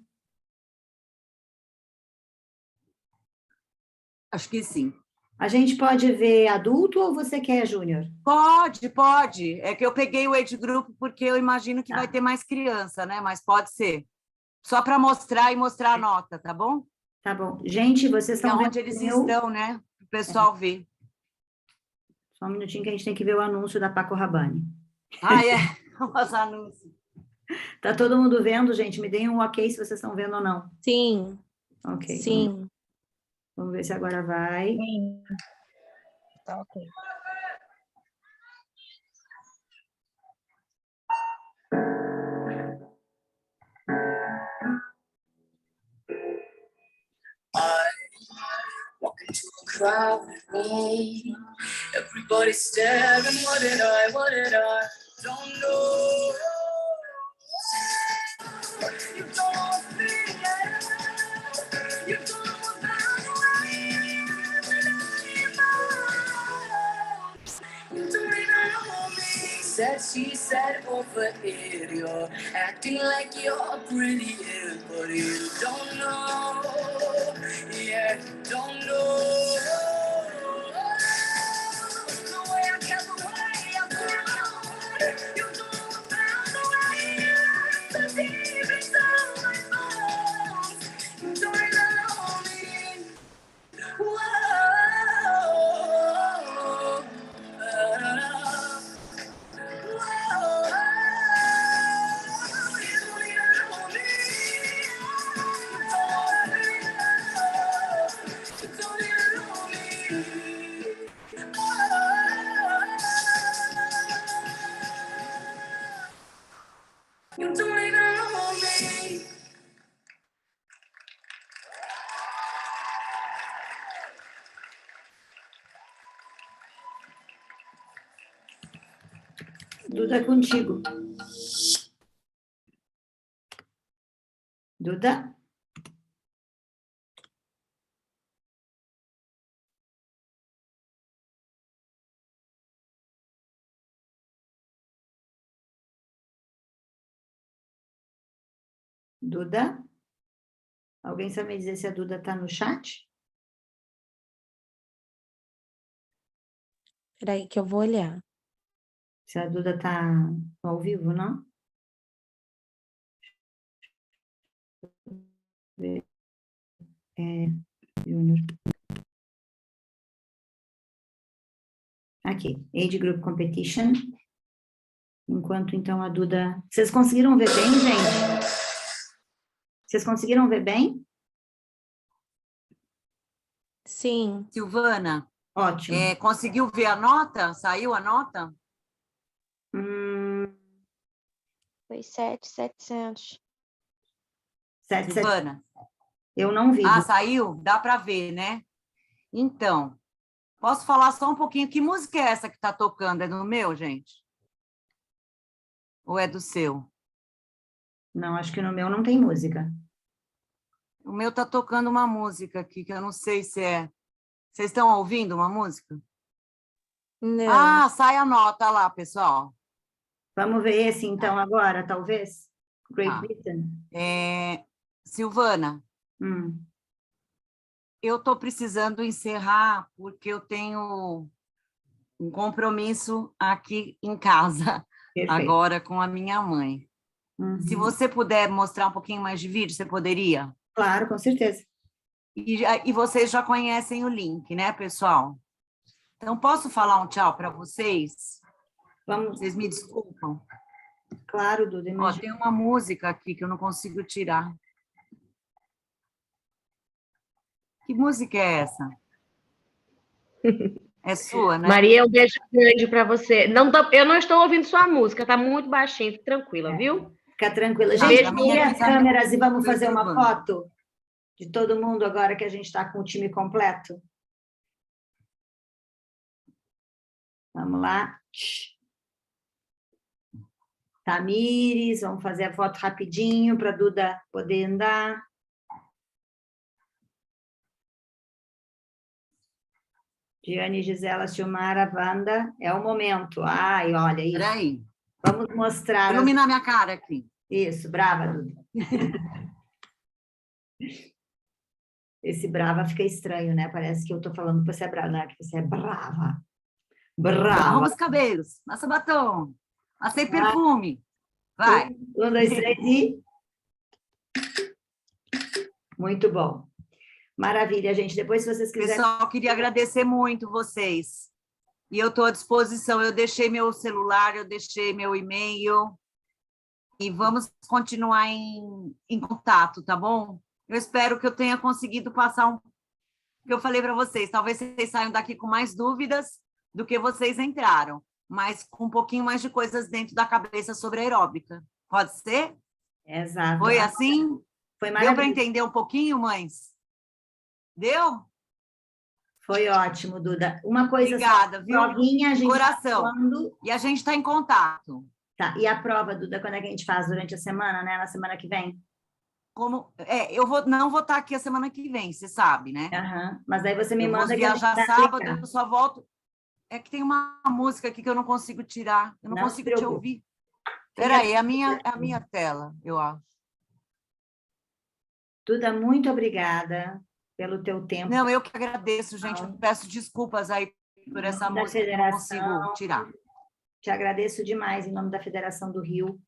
Acho que sim. A gente pode ver adulto ou você quer júnior? Pode, pode. É que eu peguei o age group porque eu imagino que Tá. vai ter mais criança, né? Mas pode ser. Só para mostrar e mostrar a nota, tá bom? Tá bom. Gente, vocês E estão vendo onde eles o meu? estão, né? O pessoal ver. Só um minutinho que a gente tem que ver o anúncio da Paco Rabanne. Ah, é. Os anúncios. Tá todo mundo vendo, gente? Me deem um ok se vocês estão vendo ou não. Sim, Ok. sim. Vamos ver se agora vai. Sim. Tá ok. Walk into a crowded room, everybody staring. What did I? Don't know. You don't feel it. You don't know about the way you don't even know me. Said she said over it. You're acting like you're pretty, but you don't know. Yeah, you don't know. The way I kept away, I feel you don't know about the way so deep inside my bones. You don't even know me. You don't even know me. Duda, é contigo. Duda? Duda? Alguém sabe me dizer se a Duda está no chat? Peraí que eu vou olhar. Se a Duda está ao vivo, não? Júnior. Aqui, Age Group Competition. Enquanto, então, a Duda... Vocês conseguiram ver bem, gente? Vocês conseguiram ver bem? Sim, Silvana, Ótimo. conseguiu ver a nota? Saiu a nota? Foi 7.700. 7. Silvana? Eu não vi. Ah, saiu? Dá para ver, né? Então, posso falar só um pouquinho? Que música é essa que está tocando? É do meu, gente? Ou é do seu? Não, acho que no meu não tem música. O meu está tocando uma música aqui, que eu não sei se é... Vocês estão ouvindo uma música? não. Ah, sai a nota lá, pessoal. Vamos ver esse, então, agora, talvez? Great Tá. Britain. Silvana, Hum. eu estou precisando encerrar porque eu tenho um compromisso aqui em casa, Perfeito. agora com a minha mãe. Uhum. Se você puder mostrar um pouquinho mais de vídeo, você poderia? Claro, com certeza. E vocês já conhecem o link, né, pessoal? Então, posso falar um tchau para vocês? Vamos, Vocês me desculpam. claro, Duda, Ó, imagina. tem uma música aqui que eu não consigo tirar. Que música é essa? É sua, né? Maria, um beijo grande para você. Não eu não estou ouvindo sua música, tá muito baixinho, fique tranquila, viu? Fica tranquila. Tá, Gente, pra mim vamos aqui as tá câmeras e vamos me fazer uma perturbando. foto de todo mundo agora que a gente está com o time completo. Vamos lá. Tamires, vamos fazer a foto rapidinho para a Duda poder andar. Diane, Gisela, Silmara, Wanda, é o momento. Ai, olha isso. Peraí, Vamos mostrar. vou iluminar minha cara aqui. Isso, brava, Duda. Esse brava fica estranho, né? Parece que eu tô falando que você é brava, né? Que você é brava. Brava. Arruma os cabelos, passa batom, passei perfume. Vai. 1, 2, 3 e... Muito bom. Maravilha, gente. Depois, se vocês quiserem... Pessoal, queria agradecer muito vocês. E eu estou à disposição. Eu deixei meu celular, eu deixei meu e-mail. E vamos continuar em contato, tá bom? Eu espero que eu tenha conseguido passar o que eu falei para vocês. Talvez vocês saiam daqui com mais dúvidas do que vocês entraram, mas com um pouquinho mais de coisas dentro da cabeça sobre a aeróbica. Pode ser? Exato. Foi assim? Foi Deu para maravilhoso. entender um pouquinho, mães? Deu? Foi ótimo, Duda. Uma coisa Obrigada, só, viu? provinha, a gente Coração. quando... E a gente está em contato. Tá, e a prova, Duda, quando é que a gente faz? Durante a semana, né? Na semana que vem? Não vou estar aqui a semana que vem, você sabe, né? Aham. Mas aí você me Eu vou manda que a gente viajar vai sábado, aplicar. eu só volto. É que tem uma música aqui que eu não consigo tirar, eu não Não se consigo te preocupe. ouvir. Espera aí, é a minha tela, eu acho. Duda, muito obrigada pelo teu tempo. Não, eu que agradeço, gente. Eu peço desculpas aí por essa Em nome da música que eu não consigo Federação, tirar. te agradeço demais em nome da Federação do Rio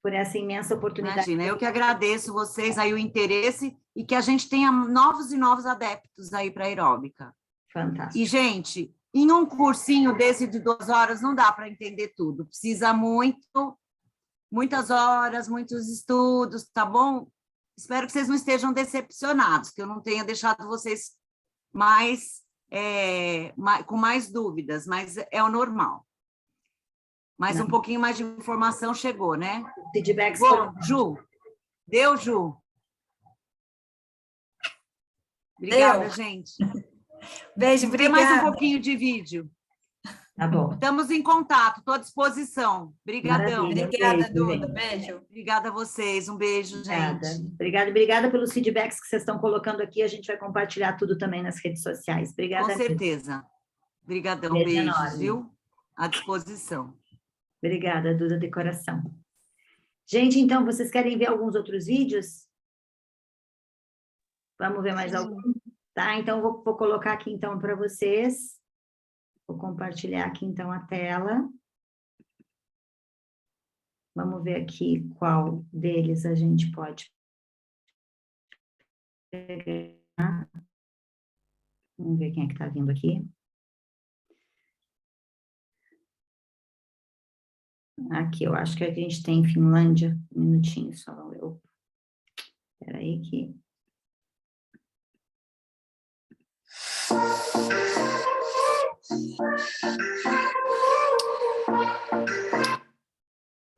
por essa imensa oportunidade. Imagina, eu que agradeço vocês aí o interesse e que a gente tenha novos e novos adeptos aí para aeróbica. Fantástico. E, gente, em um cursinho desse de 2 horas não dá para entender tudo. Precisa muitas horas, muitos estudos, tá bom? Espero que vocês não estejam decepcionados, que eu não tenha deixado vocês com mais dúvidas, mas é o normal. Mas um pouquinho mais de informação chegou, né? Feedbacks Bom, foram... Ju, deu, Ju? Obrigada, Deu. gente. Beijo, Tem mais um obrigada. pouquinho de vídeo. Tá bom. Estamos em contato, estou à disposição. Obrigadão. Maravilha. Obrigada, Beijo, Duda. gente. Beijo. Obrigada a vocês. Um beijo, Obrigada. gente. Obrigada pelos feedbacks que vocês estão colocando aqui. A gente vai compartilhar tudo também nas redes sociais. Obrigada. Com certeza. Obrigadão, Beijo beijos, enorme. viu? À disposição. Obrigada, Duda, de coração. Gente, então, vocês querem ver alguns outros vídeos? Vamos ver mais algum? Tá, então, vou colocar aqui, então, para vocês. Vou compartilhar aqui, então, a tela. Vamos ver aqui qual deles a gente pode pegar. Vamos ver quem é que está vindo aqui. Aqui, eu acho que a gente tem Finlândia. Um minutinho só. Espera aí que...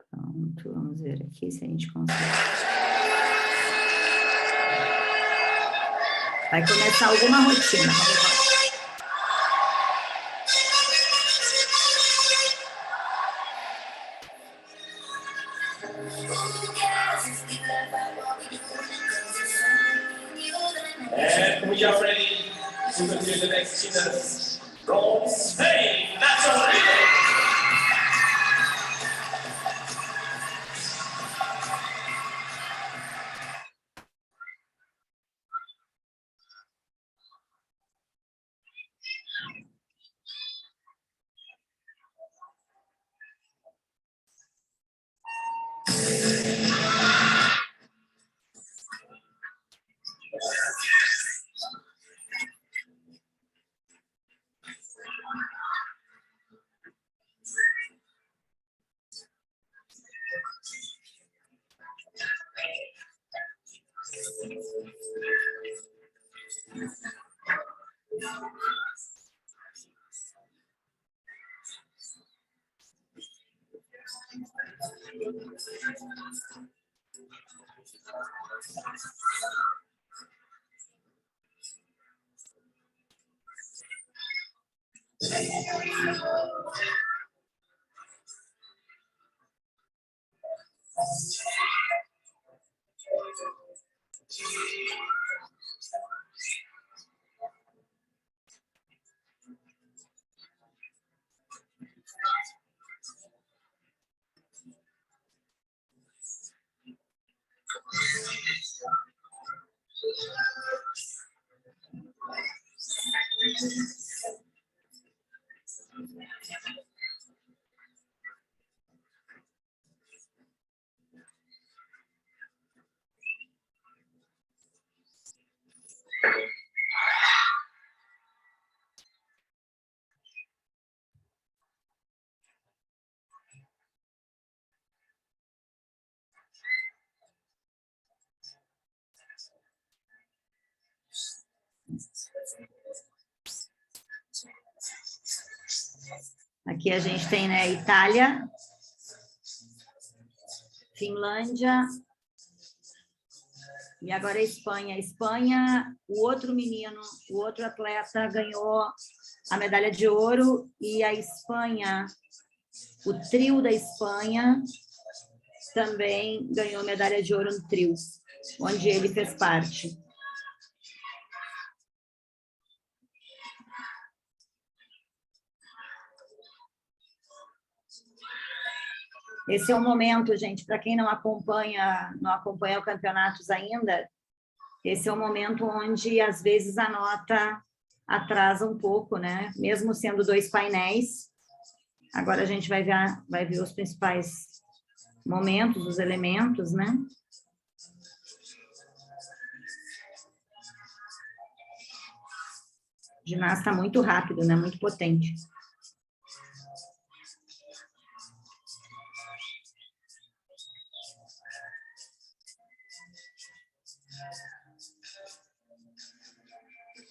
Pronto, vamos ver aqui se a gente consegue. Vai começar alguma rotina. Vamos lá. And we are ready to continue the next gymnast from Spain, Nacho Libre. Aqui a gente tem, né, Itália, Finlândia e agora a Espanha. A Espanha, o outro menino, o outro atleta ganhou a medalha de ouro e a Espanha, o trio da Espanha também ganhou medalha de ouro no trio, onde ele fez parte. Esse é o momento, gente, para quem não acompanha o campeonatos ainda, esse é o momento onde, às vezes, a nota atrasa um pouco, né? Mesmo sendo 2 painéis. Agora a gente vai ver os principais momentos, os elementos, né? Ginasta muito rápido, né? Muito potente.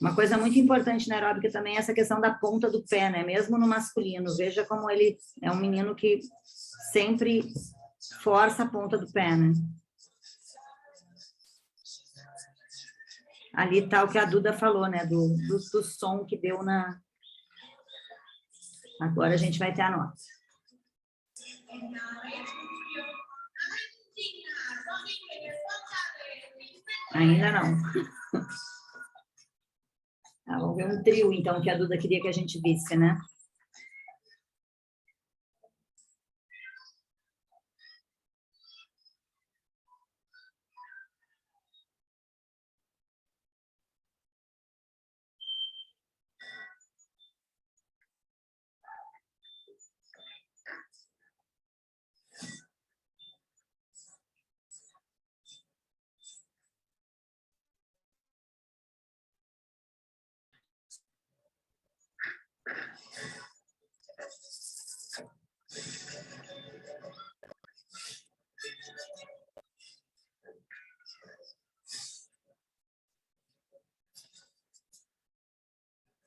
Uma coisa muito importante na aeróbica também é essa questão da ponta do pé, né? Mesmo no masculino. Veja como ele é um menino que sempre força a ponta do pé, né? Ali está o que a Duda falou, né? Do som que deu na... Agora a gente vai ter a nota. Ainda não. Ah, vamos ver um trio, então, que a Duda queria que a gente visse, né?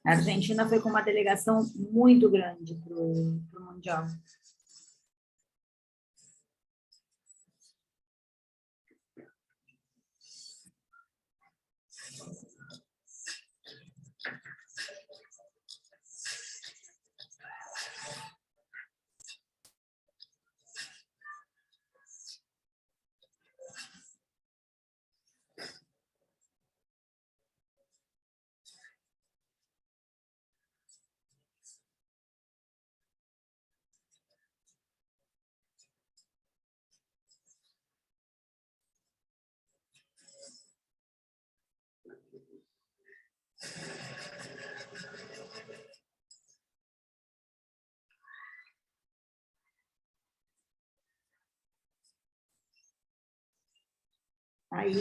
A Argentina foi com uma delegação muito grande para o Mundial. Aí,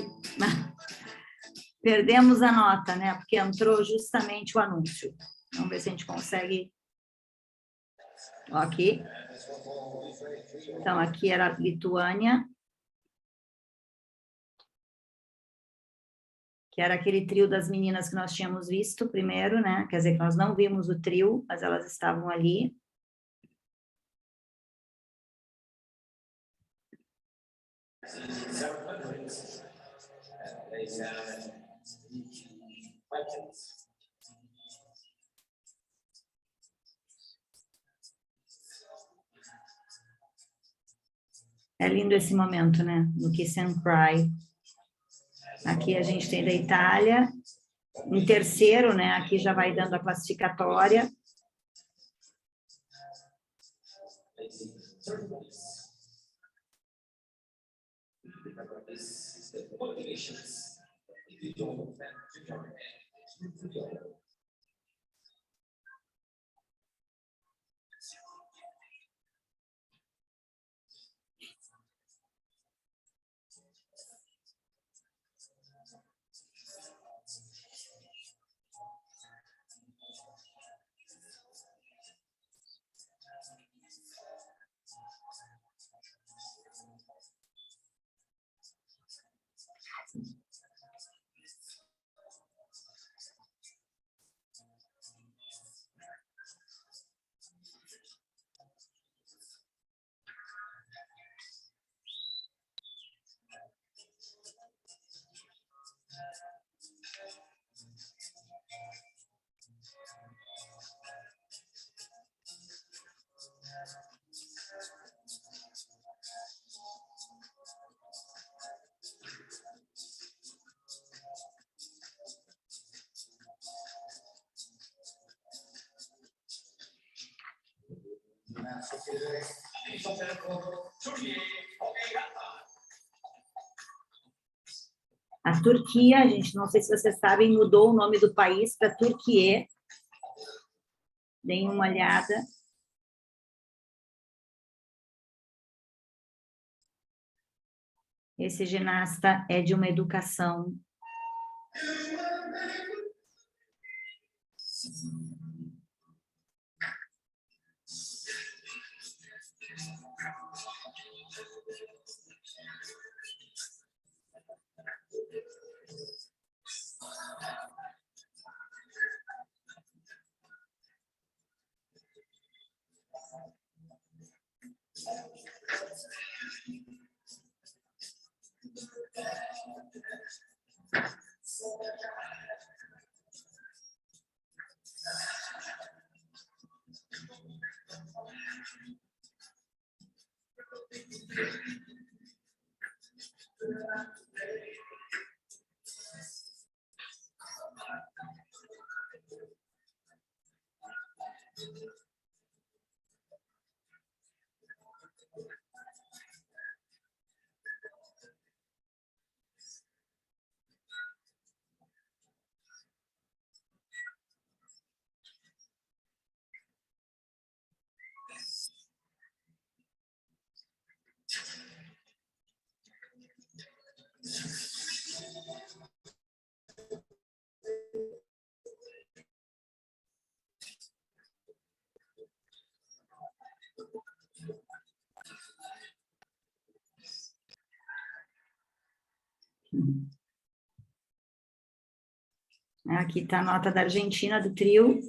perdemos a nota, né? Porque entrou justamente o anúncio. Vamos ver se a gente consegue... Ó, aqui. Então, aqui era Lituânia, que era aquele trio das meninas que nós tínhamos visto primeiro, né? Quer dizer, que nós não vimos o trio, mas elas estavam ali. É lindo esse momento, né? No Kiss and Cry. Aqui a gente tem da Itália. Em terceiro, né? Aqui já vai dando a classificatória. A Turquia, gente, não sei se vocês sabem, mudou o nome do país para Turquia. Deem uma olhada. Esse ginasta é de uma educação aqui está a nota da Argentina, do trio.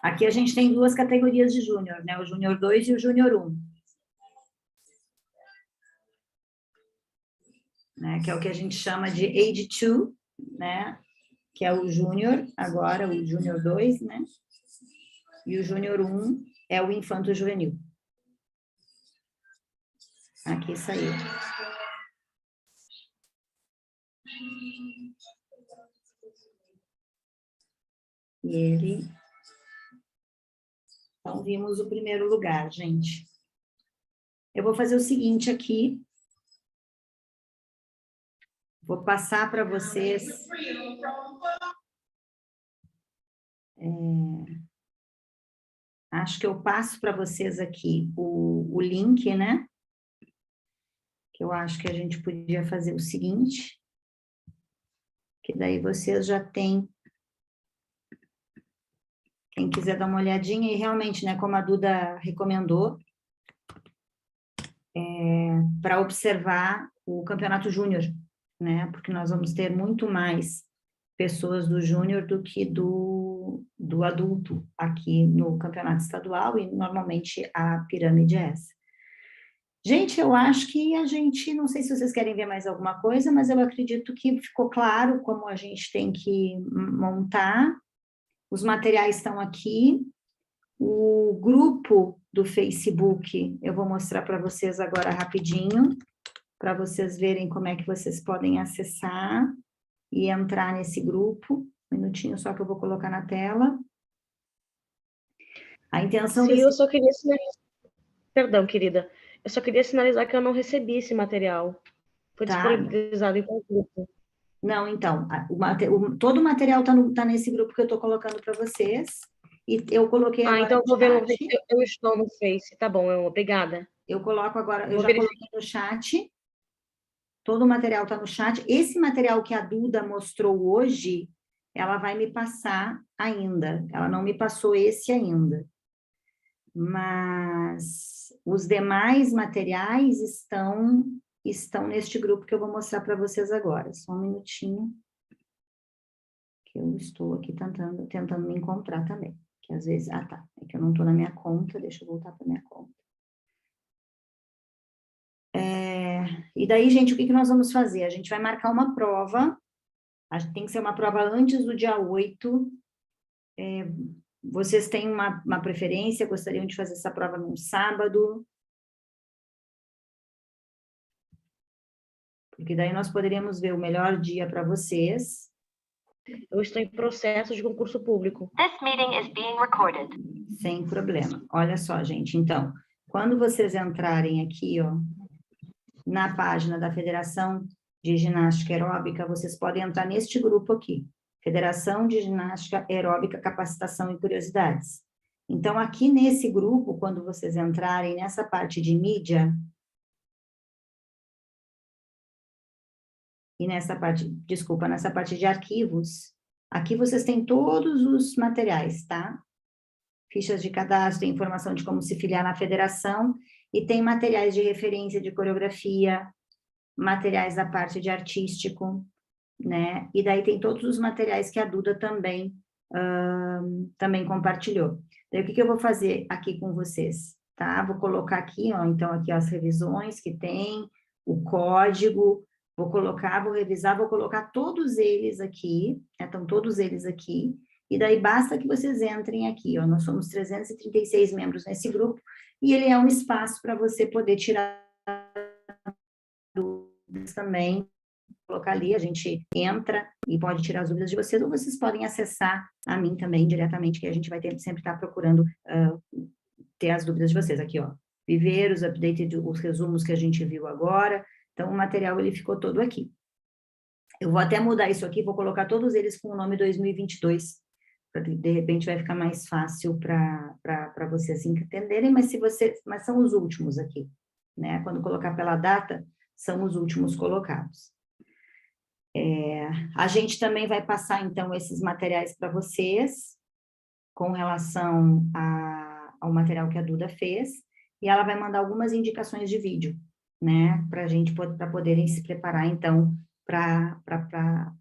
Aqui a gente tem duas categorias de júnior, né? O júnior 2 e o júnior 1. Né? Que é o que a gente chama de Age 2, né? Que é o júnior, agora o júnior 2, né? E o júnior 1 é o infanto juvenil. Aqui saiu. E ele... Então, vimos o primeiro lugar, gente. Eu vou fazer o seguinte aqui. Vou passar para vocês... Acho que eu passo para vocês aqui o link, né? Que eu acho que a gente podia fazer o seguinte. Que daí vocês já têm... Quem quiser dar uma olhadinha, e realmente, né, como a Duda recomendou, para observar o campeonato júnior, né, porque nós vamos ter muito mais pessoas do júnior do que do adulto aqui no campeonato estadual, e normalmente a pirâmide é essa. Gente, eu acho que a gente, não sei se vocês querem ver mais alguma coisa, mas eu acredito que ficou claro como a gente tem que montar. Os materiais estão aqui. O grupo do Facebook, eu vou mostrar para vocês agora rapidinho, para vocês verem como é que vocês podem acessar e entrar nesse grupo. Um minutinho só que eu vou colocar na tela. A intenção... Sim, eu só queria sinalizar... Perdão, querida. Eu só queria sinalizar que eu não recebi esse material. Foi disponibilizado em qual grupo? Não, então, todo o material tá nesse grupo que eu estou colocando para vocês, e eu coloquei agora então eu vou ver, chat. eu estou no Face, tá bom, obrigada. Eu coloco agora, eu já coloquei no chat, todo o material está no chat. Esse material que a Duda mostrou hoje, ela vai me passar ainda, ela não me passou esse ainda. Mas os demais materiais estão neste grupo que eu vou mostrar para vocês agora. Só um minutinho, que eu estou aqui tentando me encontrar também. Que às vezes... Ah, tá. É que eu não estou na minha conta, deixa eu voltar para minha conta. E daí, gente, o que nós vamos fazer? A gente vai marcar uma prova, tem que ser uma prova antes do dia 8. Vocês têm uma preferência? Gostariam de fazer essa prova num sábado? porque daí nós poderíamos ver o melhor dia para vocês. Eu estou em processo de concurso público. This meeting is being recorded. Sem problema. Olha só, gente, então, quando vocês entrarem aqui, ó, na página da Federação de Ginástica Aeróbica, vocês podem entrar neste grupo aqui, Federação de Ginástica Aeróbica, Capacitação e Curiosidades. Então, aqui nesse grupo, quando vocês entrarem nessa parte de mídia, e nessa parte, desculpa, nessa parte de arquivos, aqui vocês têm todos os materiais, tá? Fichas de cadastro, informação de como se filiar na federação, e tem materiais de referência de coreografia, materiais da parte de artístico, né? E daí tem todos os materiais que a Duda também compartilhou. Daí o que eu vou fazer aqui com vocês, tá? Vou colocar aqui, ó, então aqui ó, as revisões que tem, o código, vou colocar, vou revisar, vou colocar todos eles aqui, né? Estão todos eles aqui, e daí basta que vocês entrem aqui, ó, nós somos 336 membros nesse grupo, e ele é um espaço para você poder tirar dúvidas também, colocar ali, a gente entra e pode tirar as dúvidas de vocês, ou vocês podem acessar a mim também diretamente, que a gente vai sempre estar procurando ter as dúvidas de vocês. Aqui, ó, viver os updates, os resumos que a gente viu agora, então o material ele ficou todo aqui. Eu vou até mudar isso aqui, vou colocar todos eles com o nome 2022, de repente vai ficar mais fácil para vocês entenderem, mas são os últimos aqui, né? Quando colocar pela data, são os últimos colocados. A gente também vai passar, então, esses materiais para vocês, com relação ao material que a Duda fez, e ela vai mandar algumas indicações de vídeo, né, para poderem se preparar, então, para